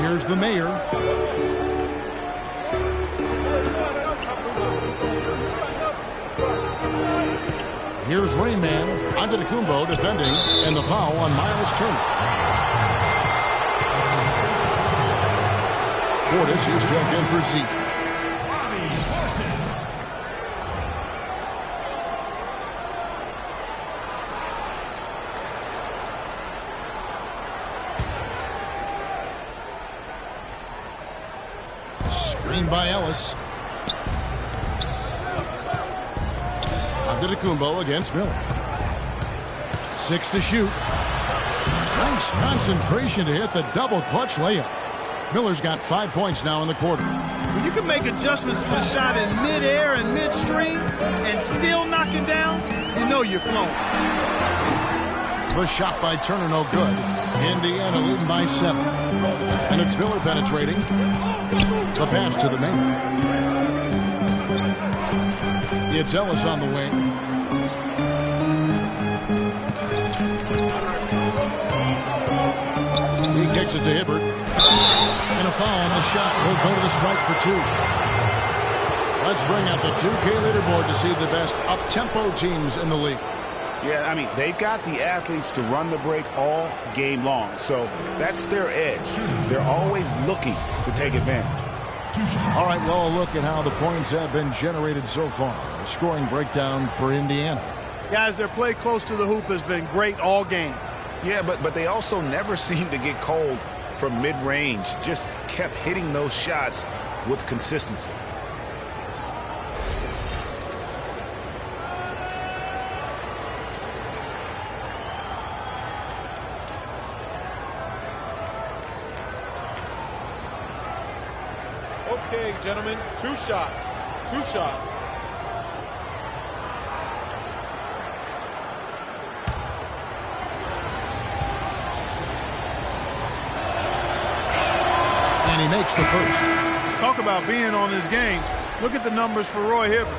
Here's the mayor. Here's Rayman. Antetokounmpo defending, and the foul on Miles Turner. Portis is checked in for Zeke. Screen by Ellis. Antetokounmpo against Miller. 6 to shoot. Nice concentration to hit the double clutch layup. Miller's got 5 points now in the quarter. When you can make adjustments to the shot in midair and midstream and still knock it down, you know you're flowing. The shot by Turner, no good. Indiana leading by 7. And it's Miller penetrating. The pass to the main. It's Ellis on the wing. He kicks it to Hibbert. And a foul on the shot. He'll go to the strike for 2. Let's bring out the 2K leaderboard to see the best up-tempo teams in the league. Yeah, I mean, they've got the athletes to run the break all game long. So that's their edge. They're always looking to take advantage. All right, well, a look at how the points have been generated so far. A scoring breakdown for Indiana. Guys, their play close to the hoop has been great all game. Yeah, but they also never seem to get cold from mid-range. Just kept hitting those shots with consistency. Okay, gentlemen, 2 shots. 2 shots. And he makes the first. Talk about being on his game. Look at the numbers for Roy Hibbert.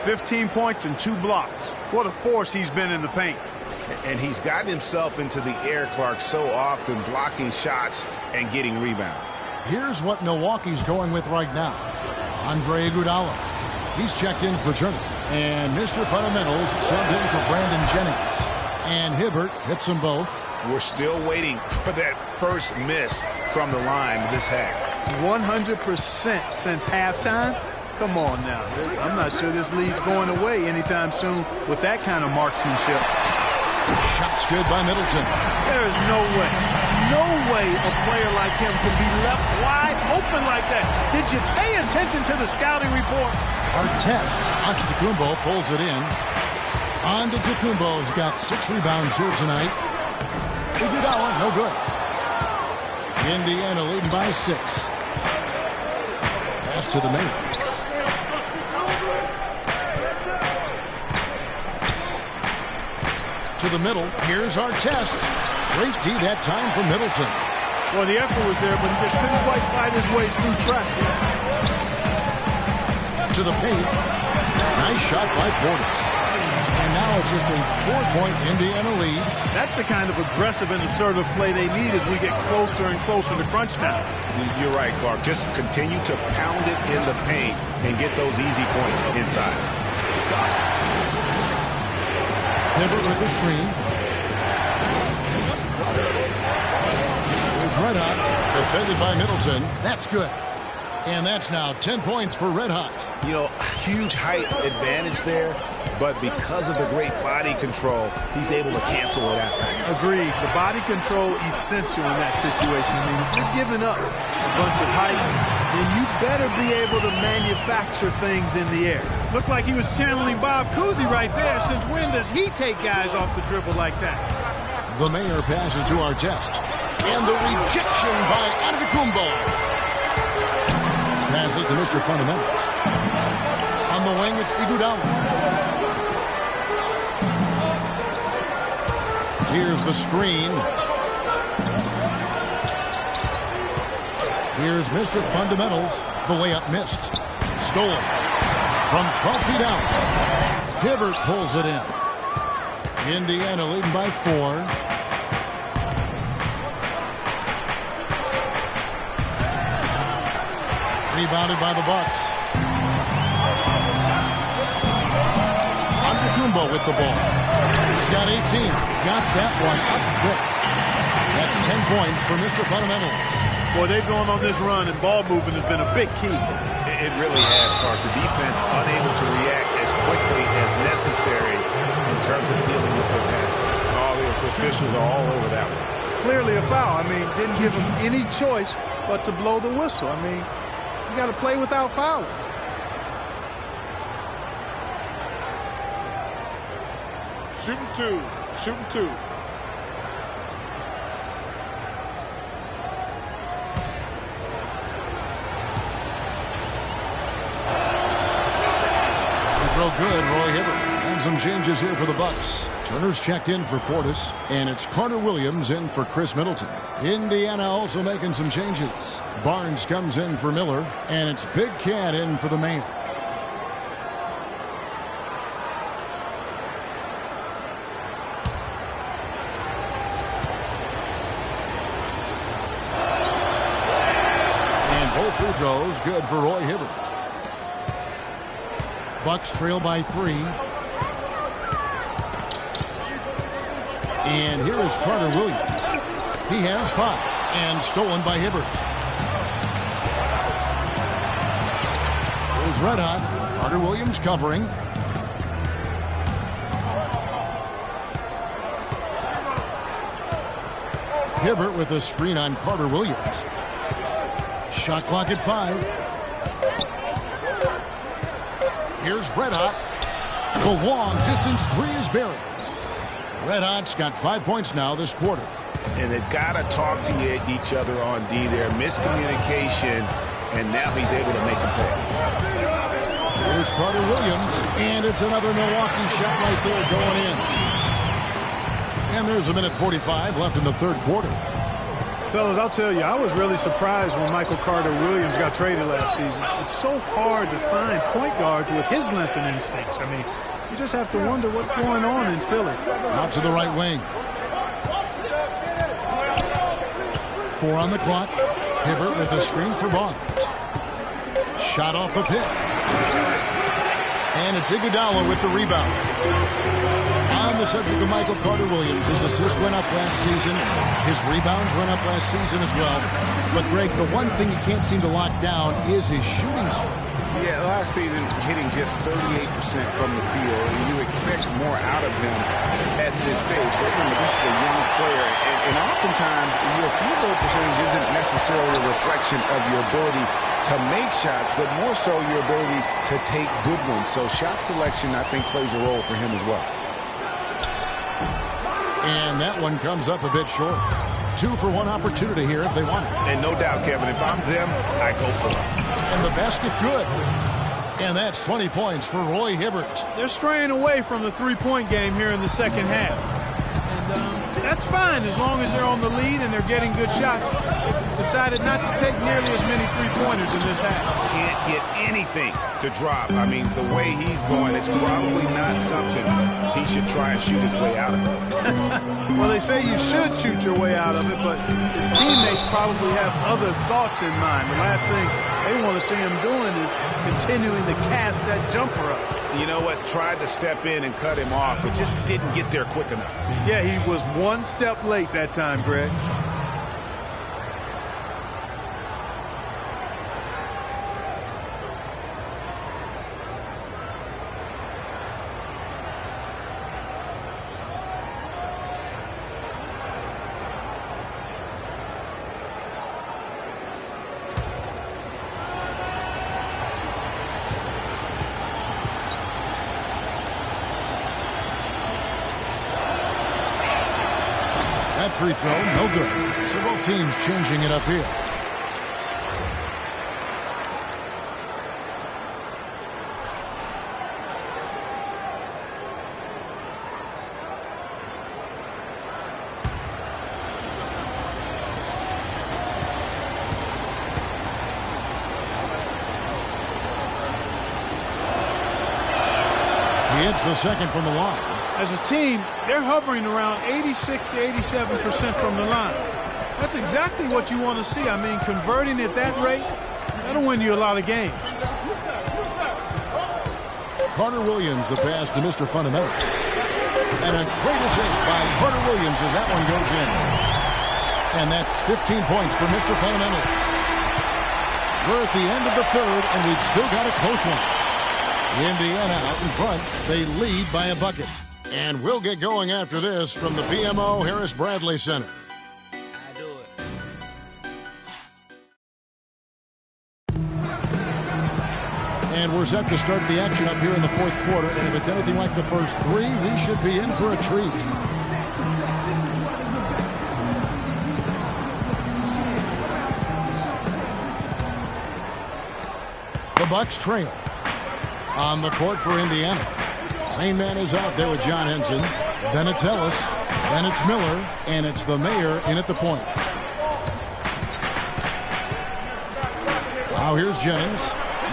15 points and 2 blocks. What a force he's been in the paint. And he's gotten himself into the air, Clark, so often blocking shots and getting rebounds. Here's what Milwaukee's going with right now. Andre Iguodala. He's checked in for Turner. And Mr. Fundamentals subbed in for Brandon Jennings. And Hibbert hits them both. We're still waiting for that first miss from the line this half. 100% since halftime? Come on now. I'm not sure this lead's going away anytime soon with that kind of marksmanship. Shot's good by Middleton. There is no way a player like him can be left wide open like that. Did you pay attention to the scouting report? Artest. Antetokounmpo pulls it in. Antetokounmpo's got 6 rebounds here tonight. Iguodala, no good. Indiana leading by 6. Pass to the main. To the middle. Here's Artest. Great D that time for Middleton. Well, the effort was there, but he just couldn't quite fight his way through traffic. To the paint. Nice shot by Portis. And now it's just a 4-point Indiana lead. That's the kind of aggressive and assertive play they need as we get closer and closer to crunch time. You're right, Clark. Just continue to pound it in the paint and get those easy points inside. Hibbert with the screen. Here's Red Hot, defended by Middleton. That's good. And that's now 10 points for Red Hot. You know, huge height advantage there, but because of the great body control, he's able to cancel it out. Agreed. The body control essential in that situation. I mean, if you're giving up a bunch of height, then you better be able to manufacture things in the air. Looked like he was channeling Bob Cousy right there. Since when does he take guys off the dribble like that? The mayor passes to Artest. And the rejection by Antetokounmpo. Passes to Mr. Fundamentals. On the wing, it's Iguodala. Here's the screen. Here's Mr. Fundamentals. The layup missed. Stolen. From 12 feet out. Hibbert pulls it in. Indiana leading by 4. Rebounded by the Bucks. Antetokounmpo with the ball. He's got 18. Got that one up quick. That's 10 points for Mr. Fundamentals. Boy, they've gone on this run, and ball movement has been a big key. It really has, Clark. The defense unable to react as quickly as necessary in terms of dealing with their passing. All the officials are all over that one. Clearly a foul. I mean, didn't give them any choice but to blow the whistle. I mean, you got to play without fouling. Shooting two. Shooting two. Throw good, Roy Hibbert. And some changes here for the Bucks. Turner's checked in for Portis, and it's Carter Williams in for Chris Middleton. Indiana also making some changes. Barnes comes in for Miller, and it's Big Cat in for the Mayor. And both free throws good for Roy Hibbert. Bucks trail by 3. And here is Carter Williams. He has 5 and stolen by Hibbert. Here's Red Hot. Carter Williams covering. Hibbert with a screen on Carter Williams. Shot clock at 5. Here's Red Hot. The long distance 3 is buried. Red Hot's got 5 points now this quarter. And they've got to talk to each other on D there. Miscommunication, and now he's able to make a play. Here's Carter Williams, and it's another Milwaukee shot right there going in. And there's a minute 45 left in the third quarter. Fellas, I'll tell you, I was really surprised when Michael Carter Williams got traded last season. It's so hard to find point guards with his length and instincts. I mean, you just have to wonder what's going on in Philly. Out to the right wing. 4 on the clock. Hibbert with a screen for Barnes. Shot off the pick. And it's Iguodala with the rebound. On the subject of Michael Carter Williams, his assists went up last season. His rebounds went up last season as well. But, Greg, the one thing he can't seem to lock down is his shooting streak. Yeah, last season hitting just 38% from the field, and you expect more out of him at this stage. But remember, this is a young player, and oftentimes your field goal percentage isn't necessarily a reflection of your ability to make shots, but more so your ability to take good ones. So shot selection, I think, plays a role for him as well. And that one comes up a bit short. 2 for 1 opportunity here if they want it. And no doubt, Kevin, if I'm them, I go for it. And the basket good. And that's 20 points for Roy Hibbert. They're straying away from the three-point game here in the second half. And that's fine as long as they're on the lead and they're getting good shots. They've decided not to take nearly as many three-pointers in this half. Can't get anything to drop. I mean, the way he's going, it's probably not something he should try and shoot his way out of. Well, they say you should shoot your way out of it, but his teammates probably have other thoughts in mind. The last thing they want to see him doing is continuing to cast that jumper up. You know what? Tried to step in and cut him off, but just didn't get there quick enough. Yeah, he was one step late that time, Greg. that free throw, no good. So both teams changing it up here. He hits the second from the line. As a team, they're hovering around 86 to 87% from the line. That's exactly what you want to see. I mean, converting at that rate, that'll win you a lot of games. Carter Williams, the pass to Mr. Fundamentals. And a great assist by Carter Williams as that one goes in. And that's 15 points for Mr. Fundamentals. We're at the end of the third, and we've still got a close one. Indiana out in front. They lead by a bucket. And we'll get going after this from the BMO Harris Bradley Center. And we're set to start the action up here in the fourth quarter. And if it's anything like the first three, we should be in for a treat. The Bucks trail. On the court for Indiana. Main man is out there with John Henson. Then it's Ellis. Then it's Miller. And it's the Mayor in at the point. Now here's Jennings.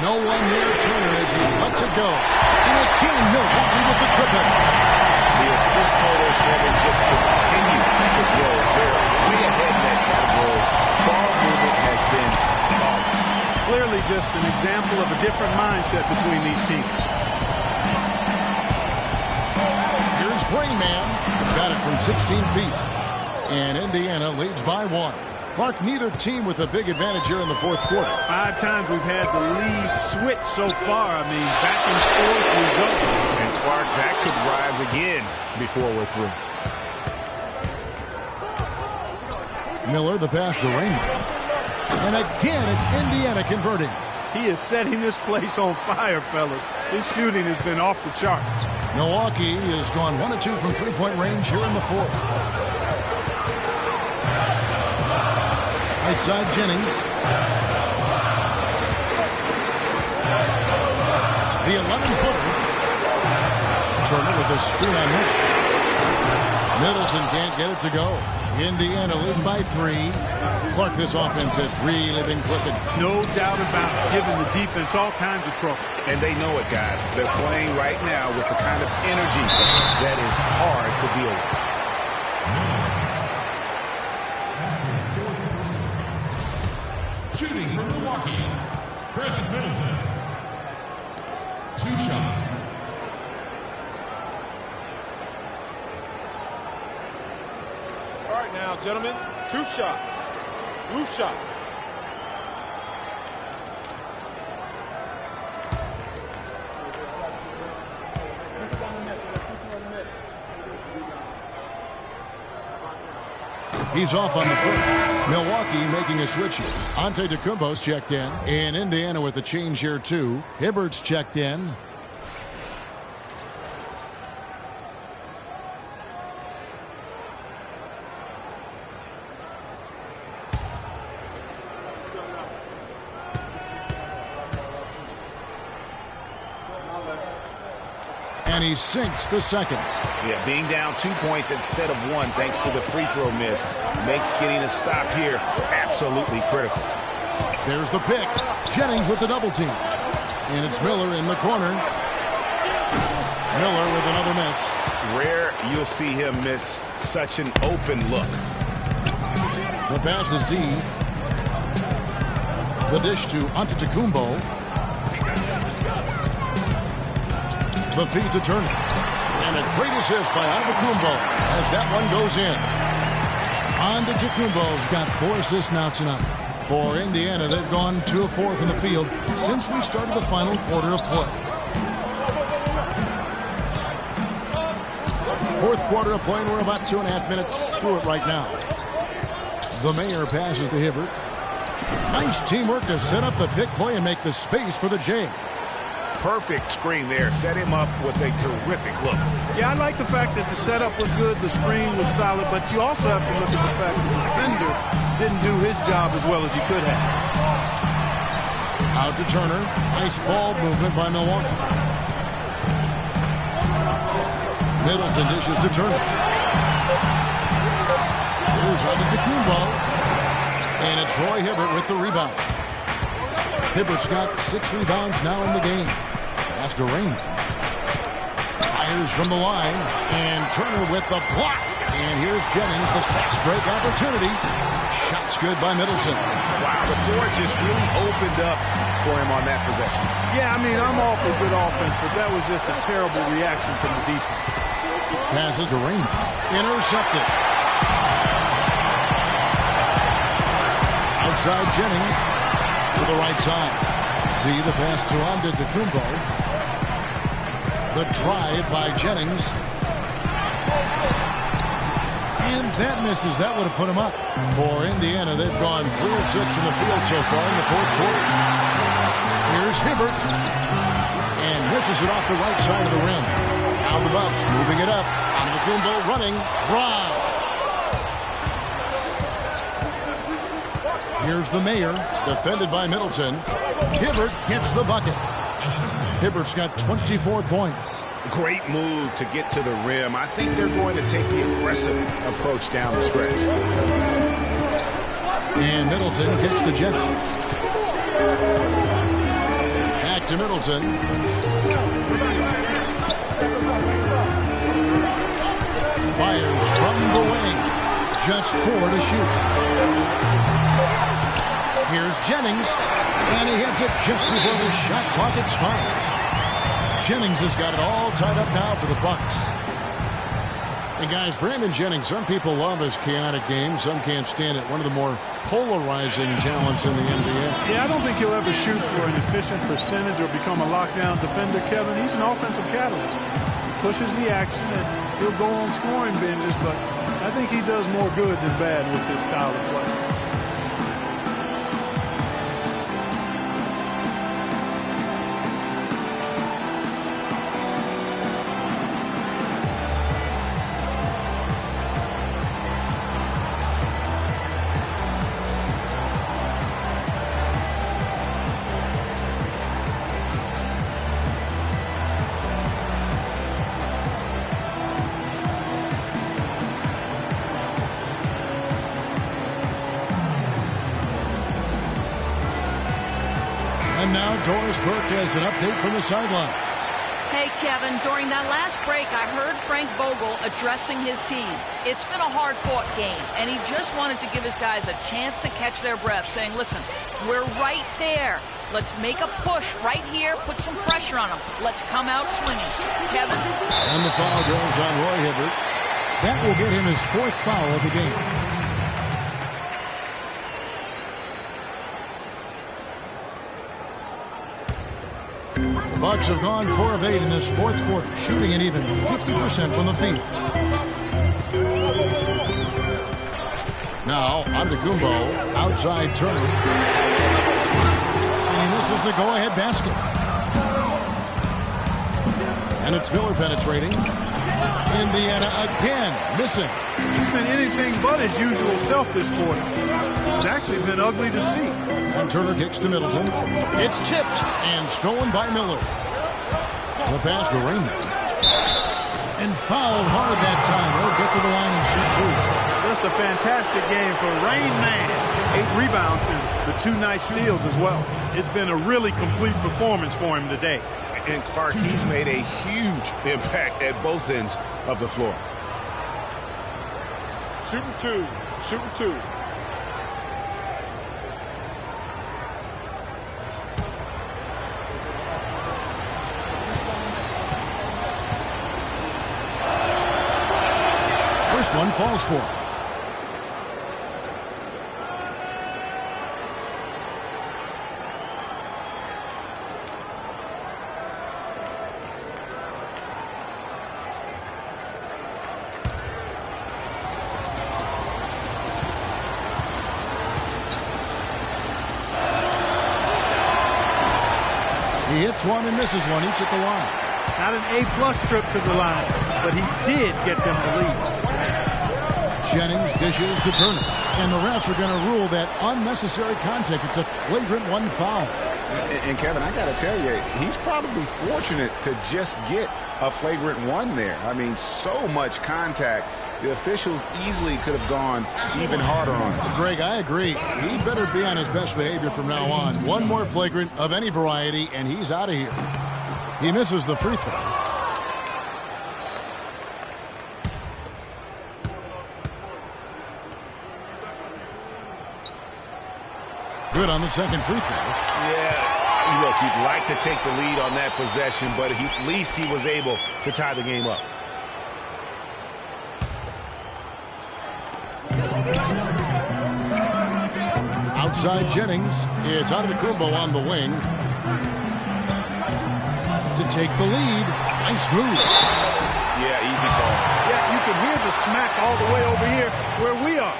No one near Turner as he lets it go. And again, Milwaukee with the triple. The assist totals haven't just continued to grow. They're way ahead in that category. Ball movement has been flawless. Clearly just an example of a different mindset between these teams. Here's Rain Man. Got it from 16 feet. And Indiana leads by one. Clark, neither team with a big advantage here in the fourth quarter. 5 times we've had the lead switch so far. I mean, back and forth we go. And Clark, that could rise again before we're through. Miller, the pass to Raymond. And again, it's Indiana converting. He is setting this place on fire, fellas. His shooting has been off the charts. Milwaukee has gone 1 of 2 from three-point range here in the fourth. Right side, Jennings. The 11-footer. Turner with a screen on him. Middleton can't get it to go. Indiana leading by 3. Clark, this offense has really been clicking. No doubt about it, giving the defense all kinds of trouble. And they know it, guys. They're playing right now with the kind of energy that is hard to deal with. Shooting from Milwaukee, Chris Middleton. 2 shots. All right now, gentlemen, 2 shots. Blue shots. He's off on the first. Milwaukee making a switch here. Antetokounmpo's checked in. And Indiana with a change here, too. Hibbert's checked in. And he sinks the second. Yeah, being down 2 points instead of 1 thanks to the free throw miss makes getting a stop here absolutely critical. There's the pick. Jennings with the double team. And it's Miller in the corner. Miller with another miss. Rare you'll see him miss such an open look. The pass to Z. The dish to Antetokounmpo. The feed to Turner. And a great assist by Antetokounmpo as that one goes in. Antetokounmpo's got 4 assists now tonight. For Indiana, they've gone 2 of 4 from the field since we started the final quarter of play. Fourth quarter of play, and we're about 2.5 minutes through it right now. The Mayor passes to Hibbert. Nice teamwork to set up the pick play and make the space for the J. perfect screen there. Set him up with a terrific look. Yeah, I like the fact that the setup was good, the screen was solid, but you also have to look at the fact that the defender didn't do his job as well as he could have. Out to Turner. Nice ball movement by Milwaukee. Middleton dishes to Turner. Here's Antetokounmpo. And it's Roy Hibbert with the rebound. Hibbert's got 6 rebounds now in the game. Pass to Raymond. Fires from the line. And Turner with the block. And here's Jennings, the fast break opportunity. Shot's good by Middleton. Wow, the floor just really opened up for him on that possession. Yeah, I mean, I'm all for good offense, but that was just a terrible reaction from the defense. Passes to Raymond. Intercepted. Outside Jennings to the right side. See the pass to Antetokounmpo. The drive by Jennings. And that misses. That would have put him up. For Indiana, they've gone 3 of 6 in the field so far in the fourth quarter. Here's Hibbert. And misses it off the right side of the rim. Now the Bucks moving it up. Antetokounmpo running. Brown. Here's the Mayor, defended by Middleton. Hibbert gets the bucket. Hibbert's got 24 points. Great move to get to the rim. I think they're going to take the aggressive approach down the stretch. And Middleton gets to Jennings. Back to Middleton. Fires from the wing. Just 4 to shoot. Here's Jennings, and he hits it just before the shot clock expires. Jennings has got it all tied up now for the Bucks. And guys, Brandon Jennings, some people love his chaotic game, some can't stand it. One of the more polarizing talents in the NBA. Yeah, I don't think he'll ever shoot for an efficient percentage or become a lockdown defender, Kevin. He's an offensive catalyst. He pushes the action, and he'll go on scoring binges, but I think he does more good than bad with his style of play. And now Doris Burke has an update from the sidelines. Hey, Kevin, during that last break, I heard Frank Vogel addressing his team. It's been a hard-fought game, and he just wanted to give his guys a chance to catch their breath, saying, listen, we're right there. Let's make a push right here, put some pressure on them. Let's come out swinging. Kevin? And the foul goes on Roy Hibbert. That will get him his 4th foul of the game. The Bucks have gone 4 of 8 in this fourth quarter, shooting an even 50% from the field. Now, Antetokounmpo, outside Turner. And he misses the go-ahead basket. And it's Miller penetrating. Indiana again missing. It's been anything but his usual self this quarter. It's actually been ugly to see. And Turner kicks to Middleton. It's tipped and stolen by Miller. The pass to Raymond. And fouled hard that time. He'll get to the line and shoot 2. Just a fantastic game for Rain Man. 8 rebounds and the 2 nice steals as well. It's been a really complete performance for him today. And Clark, he's made a huge impact at both ends of the floor. Shooting 2. Shooting 2. First one falls for him. He hits hits one and misses one each at the line. Not an A-plus trip to the line, but he did get them the lead. Jennings dishes to Turner. And the refs are going to rule that unnecessary contact. It's a flagrant one foul. And Kevin, I got to tell you, he's probably fortunate to just get a flagrant one there. I mean, so much contact. The officials easily could have gone even harder on him. Greg, I agree. He better be on his best behavior from now on. One more flagrant of any variety, and he's out of here. He misses the free throw. Good on the second free throw. Yeah, look, he'd like to take the lead on that possession, but at least he was able to tie the game up. Outside Jennings. It's Antetokounmpo on the wing. To take the lead. Nice move. Yeah, easy call. Yeah, you can hear the smack all the way over here where we are.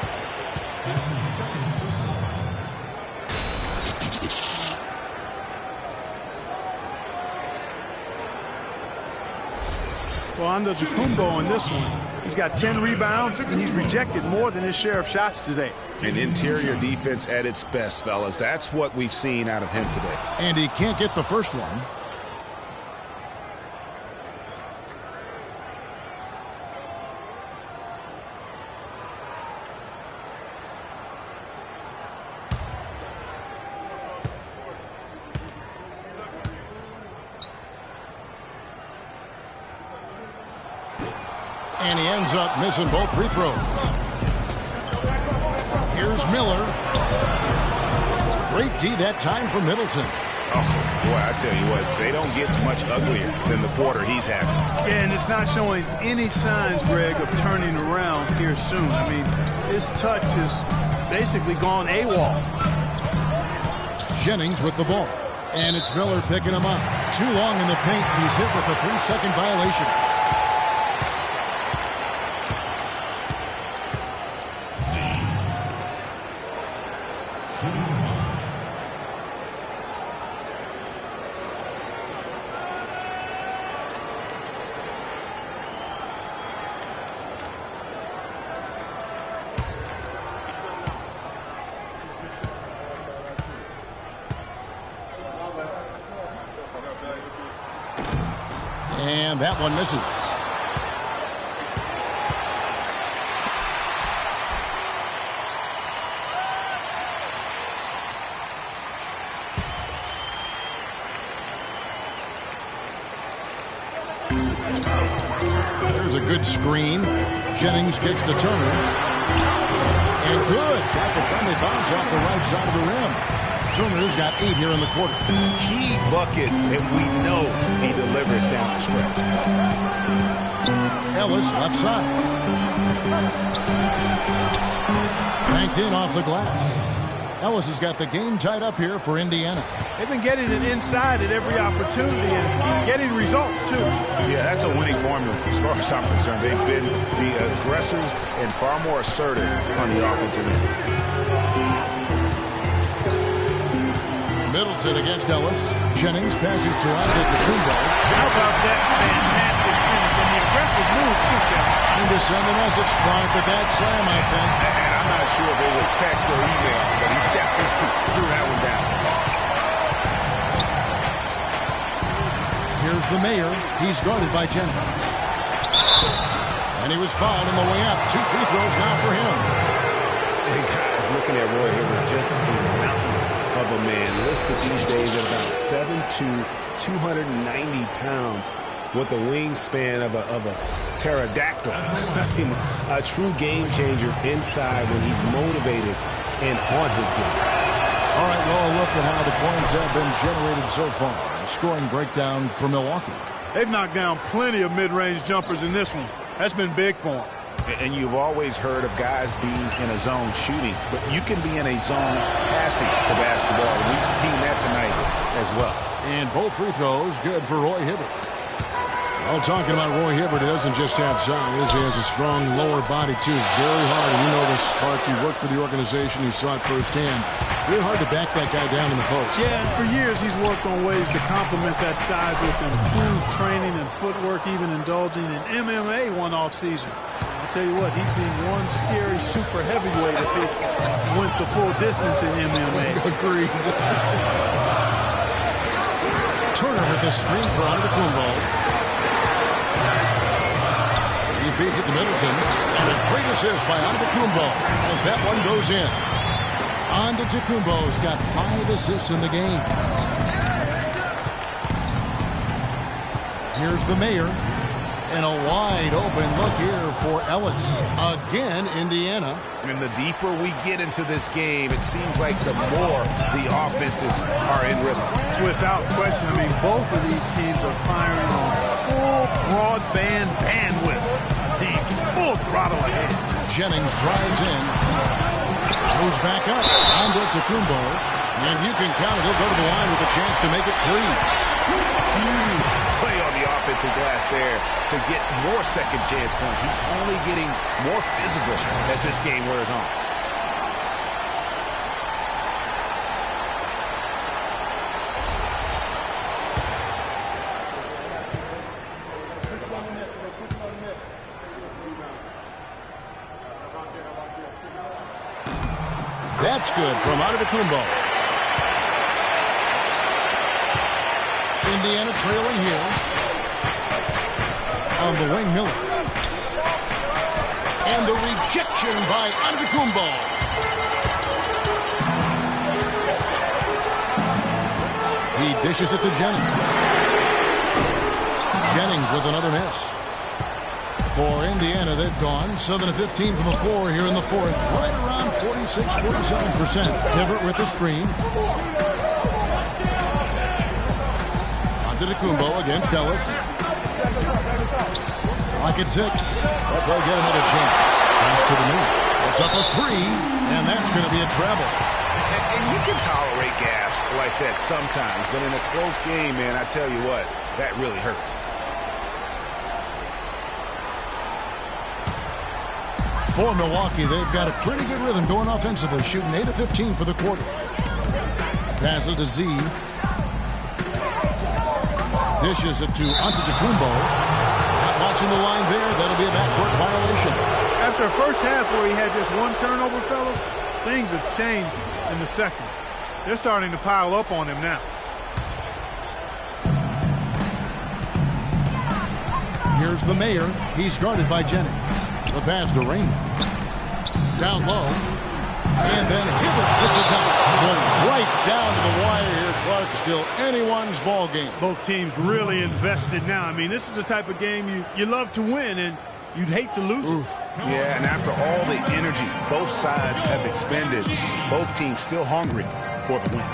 Well, Antetokounmpo in this one. He's got 10 rebounds, and he's rejected more than his share of shots today. An interior defense at its best, fellas. That's what we've seen out of him today. And he can't get the first one. And he ends up missing both free throws. Here's Miller. Great D that time for Middleton. Oh, boy, I tell you what, they don't get much uglier than the quarter he's having. Yeah, and it's not showing any signs, Greg, of turning around here soon. I mean, his touch is basically gone AWOL. Jennings with the ball. And it's Miller picking him up. Too long in the paint. He's hit with a 3-second violation. And that one misses. There's a good screen. Jennings kicks to Turner. And good. Got the friendly bounce off the right side of the rim. Turner's got 8 here in the quarter. Key buckets, and we know he delivers down the stretch. Ellis left side. Banked in off the glass. Ellis has got the game tied up here for Indiana. They've been getting it inside at every opportunity and getting results, too. Yeah, that's a winning formula as far as I'm concerned. They've been the aggressors and far more assertive on the offensive end. Middleton against Ellis. Jennings passes to Antetokounmpo. How about that fantastic finish and the aggressive move, too, guys? And to send a message, Clark, with that slam, I think. And I'm not sure if it was text or email, but he definitely threw that one down. Here's the mayor. He's guarded by Jennings. And he was fouled on the way up. 2 free throws now for him. Hey, guys, looking at Roy Hibbert, just a mountain of a man, listed these days at about 7'2", 290 pounds, with the wingspan of a pterodactyl. I mean, a true game changer inside when he's motivated and on his game. All right, well, look at how the points have been generated so far. A scoring breakdown for Milwaukee. They've knocked down plenty of mid-range jumpers in this one. That's been big for them. And you've always heard of guys being in a zone shooting, but you can be in a zone passing the basketball. We've seen that tonight as well. And both free throws good for Roy Hibbert. Well, talking about Roy Hibbert, he doesn't just have size. He has a strong lower body, too. Very hard. And you know this, Clark. You worked for the organization. You saw it firsthand. Really hard to back that guy down in the post. Yeah, and for years he's worked on ways to complement that size with improved training and footwork, even indulging in MMA one off season. I'll tell you what, he'd be one scary super heavyweight if he went the full distance in MMA. Agreed. Turner with the screen for Antetokounmpo. He feeds it to Middleton. And a great assist by Antetokounmpo as that one goes in. Antetokounmpo's got 5 assists in the game. Here's the mayor. And a wide open look here for Ellis. Again, Indiana. And the deeper we get into this game, it seems like the more the offenses are in rhythm. Without question, I mean, both of these teams are firing on full broadband bandwidth. The full throttle ahead. Jennings drives in. Goes back up. Antetokounmpo. And you can count it. He'll go to the line with a chance to make it 3. Huge play on the offensive glass there to get more second chance points. He's only getting more physical as this game wears on. That's good from Antetokounmpo. Indiana trailing here. On the wing, Miller. And the rejection by Antetokounmpo. He dishes it to Jennings. Jennings with another miss. For Indiana, they've gone 7 of 15 from the floor here in the fourth. Right around 46-47%. Hibbert with the screen. Antetokounmpo against Ellis. Lock at 6. But they'll get another chance. Pass to the middle. It's up a 3, and that's going to be a travel. And you can tolerate gaffes like that sometimes, but in a close game, man, I tell you what, that really hurts. For Milwaukee, they've got a pretty good rhythm going offensively, shooting 8 of 15 for the quarter. Passes to Z. Dishes it to Antetokounmpo. Not watching the line there. That'll be a backcourt violation. After a first half where he had just one turnover, fellas, things have changed in the second. They're starting to pile up on him now. Here's the mayor. He's guarded by Jennings. The pass to Raymond. Down low. And then Hibbert with the dunk. Goes right down to the wire here. Clark, still anyone's ball game. Both teams really invested now. I mean, this is the type of game you love to win, and you'd hate to lose it. Yeah, and after all the energy both sides have expended, both teams still hungry for the win.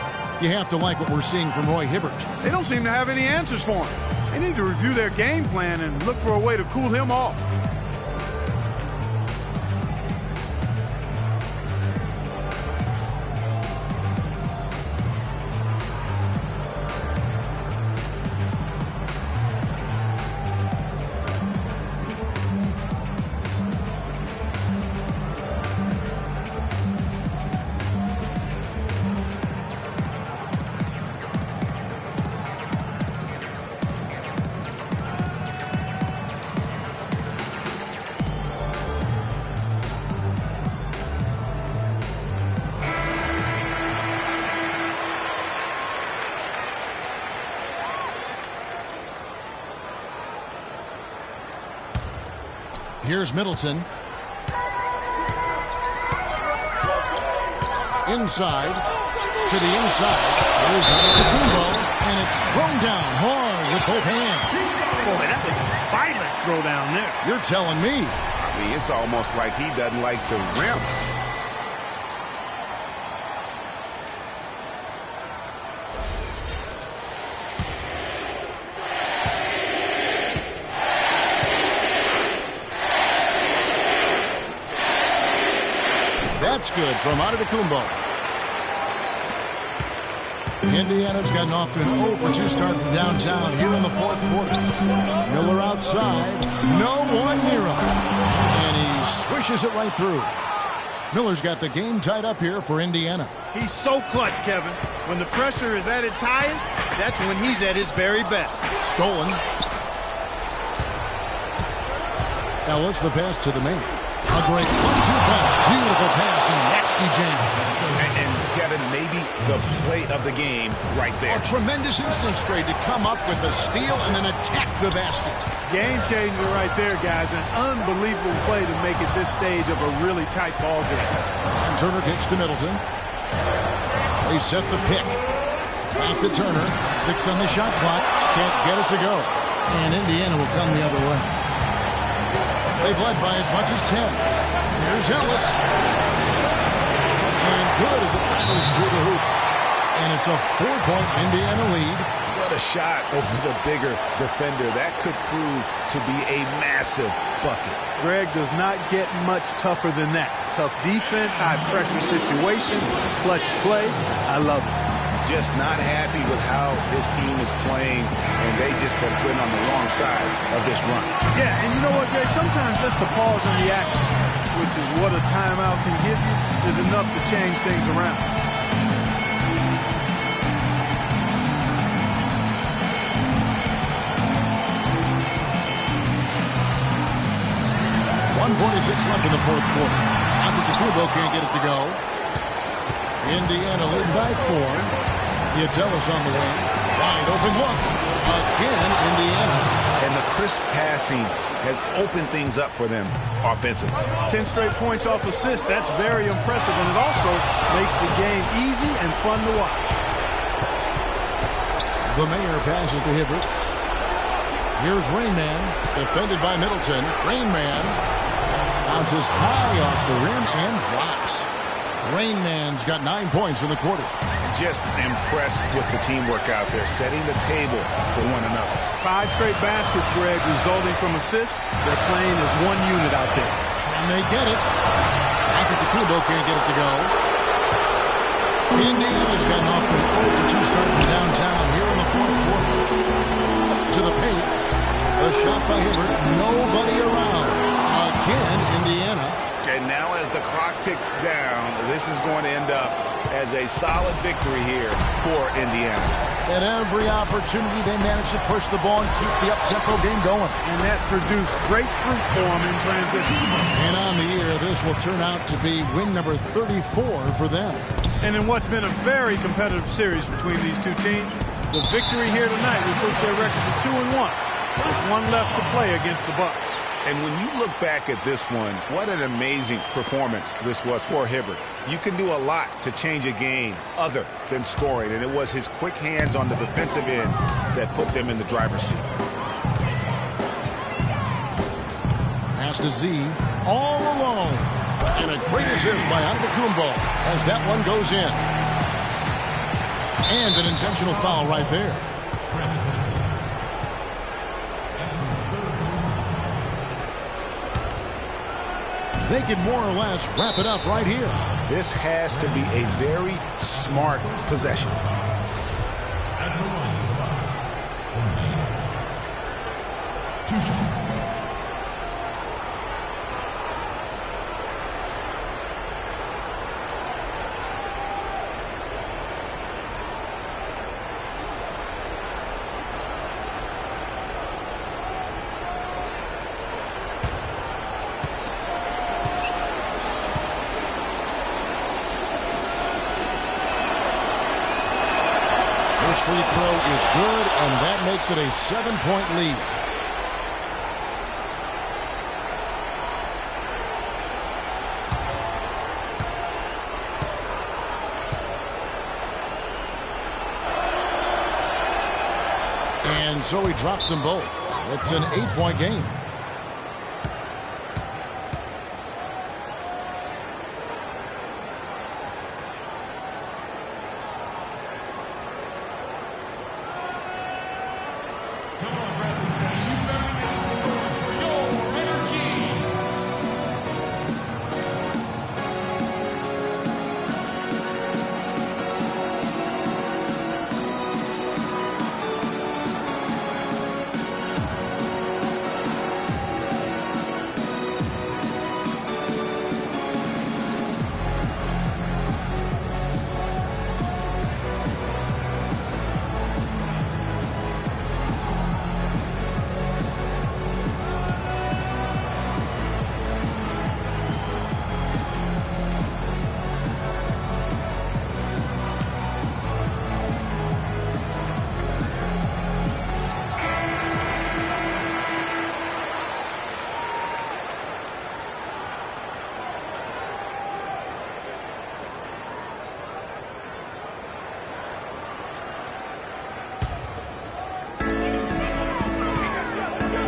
You have to like what we're seeing from Roy Hibbert. They don't seem to have any answers for him. They need to review their game plan and look for a way to cool him off. Here's Middleton. Inside. To the inside. Here's Antetokounmpo. And it's thrown down hard with both hands. Boy, that was a violent throw down there. You're telling me. I mean, it's almost like he doesn't like the rim. That's good from Antetokounmpo. Indiana's gotten off to an 0-for-2 start from downtown here in the fourth quarter. Miller outside. No one near him. And he swishes it right through. Miller's got the game tied up here for Indiana. He's so clutch, Kevin. When the pressure is at its highest, that's when he's at his very best. Stolen. Ellis, the pass to the main. A great 1-2 punch. Beautiful pass and nasty jam. And Kevin, maybe the play of the game right there. A tremendous instincts grade to come up with a steal and then attack the basket. Game changer right there, guys. An unbelievable play to make it this stage of a really tight ball game. And Turner kicks to Middleton. They set the pick. Back to Turner. 6 on the shot clock. Can't get it to go. And Indiana will come the other way. They've led by as much as 10. Here's Ellis. And good as it rattles through the hoop. And it's a 4-point Indiana lead. What a shot over the bigger defender. That could prove to be a massive bucket. Greg does not get much tougher than that. Tough defense, high pressure situation, clutch play. I love it. Just not happy with how his team is playing, and they just have been on the wrong side of this run. Yeah, and you know what, Greg? Sometimes just the pause in the action, which is what a timeout can give you, is enough to change things around. 1:46 left in the fourth quarter. Antetokounmpo can't get it to go. Indiana leading by 4. It's Ellis on the wing. Wide open look. Again, Indiana. And the crisp passing has opened things up for them offensively. 10 straight points off assists. That's very impressive, and it also makes the game easy and fun to watch. The Mayor passes to Hibbert. Here's Rain Man, defended by Middleton. Rain Man bounces high off the rim and drops. Rain Man's got 9 points in the quarter. Just impressed with the teamwork out there, setting the table for one another. 5 straight baskets, Greg, resulting from assists. They're playing as one unit out there. And they get it. Antetokounmpo can't get it to go. Indiana's gotten off to an 0-for-2 start from downtown here in the fourth quarter. To the paint. A shot by Hibbert. Nobody around. Again, Indiana. And now as the clock ticks down, this is going to end up as a solid victory here for Indiana. At every opportunity, they managed to push the ball and keep the up-tempo game going. And that produced great fruit for them in transition. And on the year, this will turn out to be win number 34 for them. And in what's been a very competitive series between these two teams, the victory here tonight will push their record to 2-1, with 1 left to play against the Bucks. And when you look back at this one, what an amazing performance this was for Hibbert. You can do a lot to change a game other than scoring, and it was his quick hands on the defensive end that put them in the driver's seat. Pass to Z, all alone. And a great assist by Antetokounmpo as that one goes in. And an intentional foul right there. They can more or less wrap it up right here. This has to be a very smart possession. At the line, the Bucks. 2 shots. First free throw is good, and that makes it a 7-point lead. And so he drops them both. It's an 8-point game.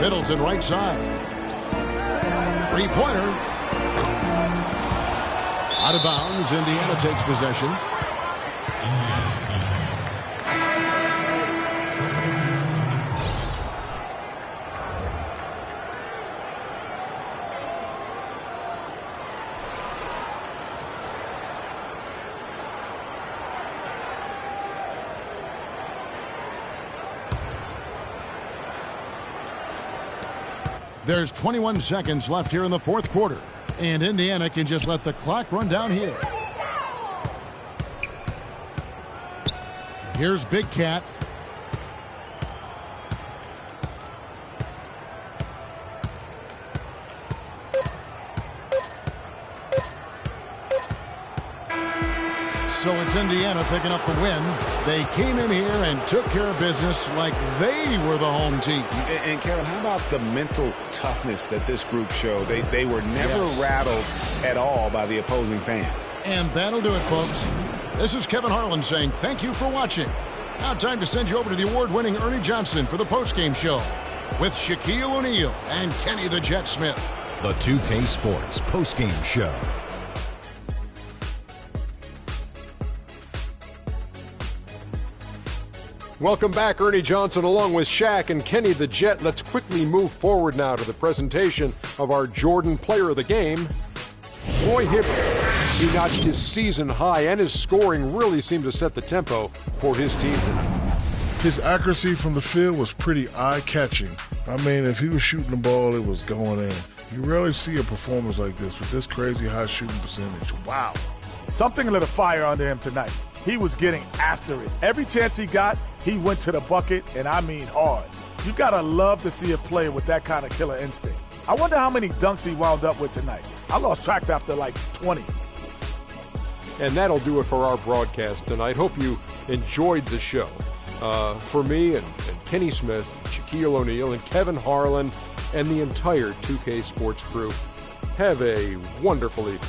Middleton right side. Three-pointer. Out of bounds. Indiana takes possession. There's 21 seconds left here in the fourth quarter, and Indiana can just let the clock run down here. Here's Big Cat. So it's Indiana picking up the win. They came in here and took care of business like they were the home team. And Kevin, how about the mental toughness that this group showed? They were never rattled at all by the opposing fans. And that'll do it, folks. This is Kevin Harlan saying thank you for watching. Now time to send you over to the award-winning Ernie Johnson for the postgame show with Shaquille O'Neal and Kenny the Jet Smith. The 2K Sports postgame show. Welcome back, Ernie Johnson, along with Shaq and Kenny the Jet. Let's quickly move forward now to the presentation of our Jordan Player of the Game, Roy Hibbert. He notched his season high, and his scoring really seemed to set the tempo for his team tonight. His accuracy from the field was pretty eye-catching. I mean, if he was shooting the ball, it was going in. You rarely see a performance like this with this crazy high shooting percentage. Wow. Something lit a fire under him tonight. He was getting after it. Every chance he got, he went to the bucket, and I mean hard. You gotta love to see a player with that kind of killer instinct. I wonder how many dunks he wound up with tonight. I lost track after like 20. And that'll do it for our broadcast tonight. Hope you enjoyed the show. For me and Kenny Smith, Shaquille O'Neal, and Kevin Harlan, and the entire 2K Sports crew, have a wonderfully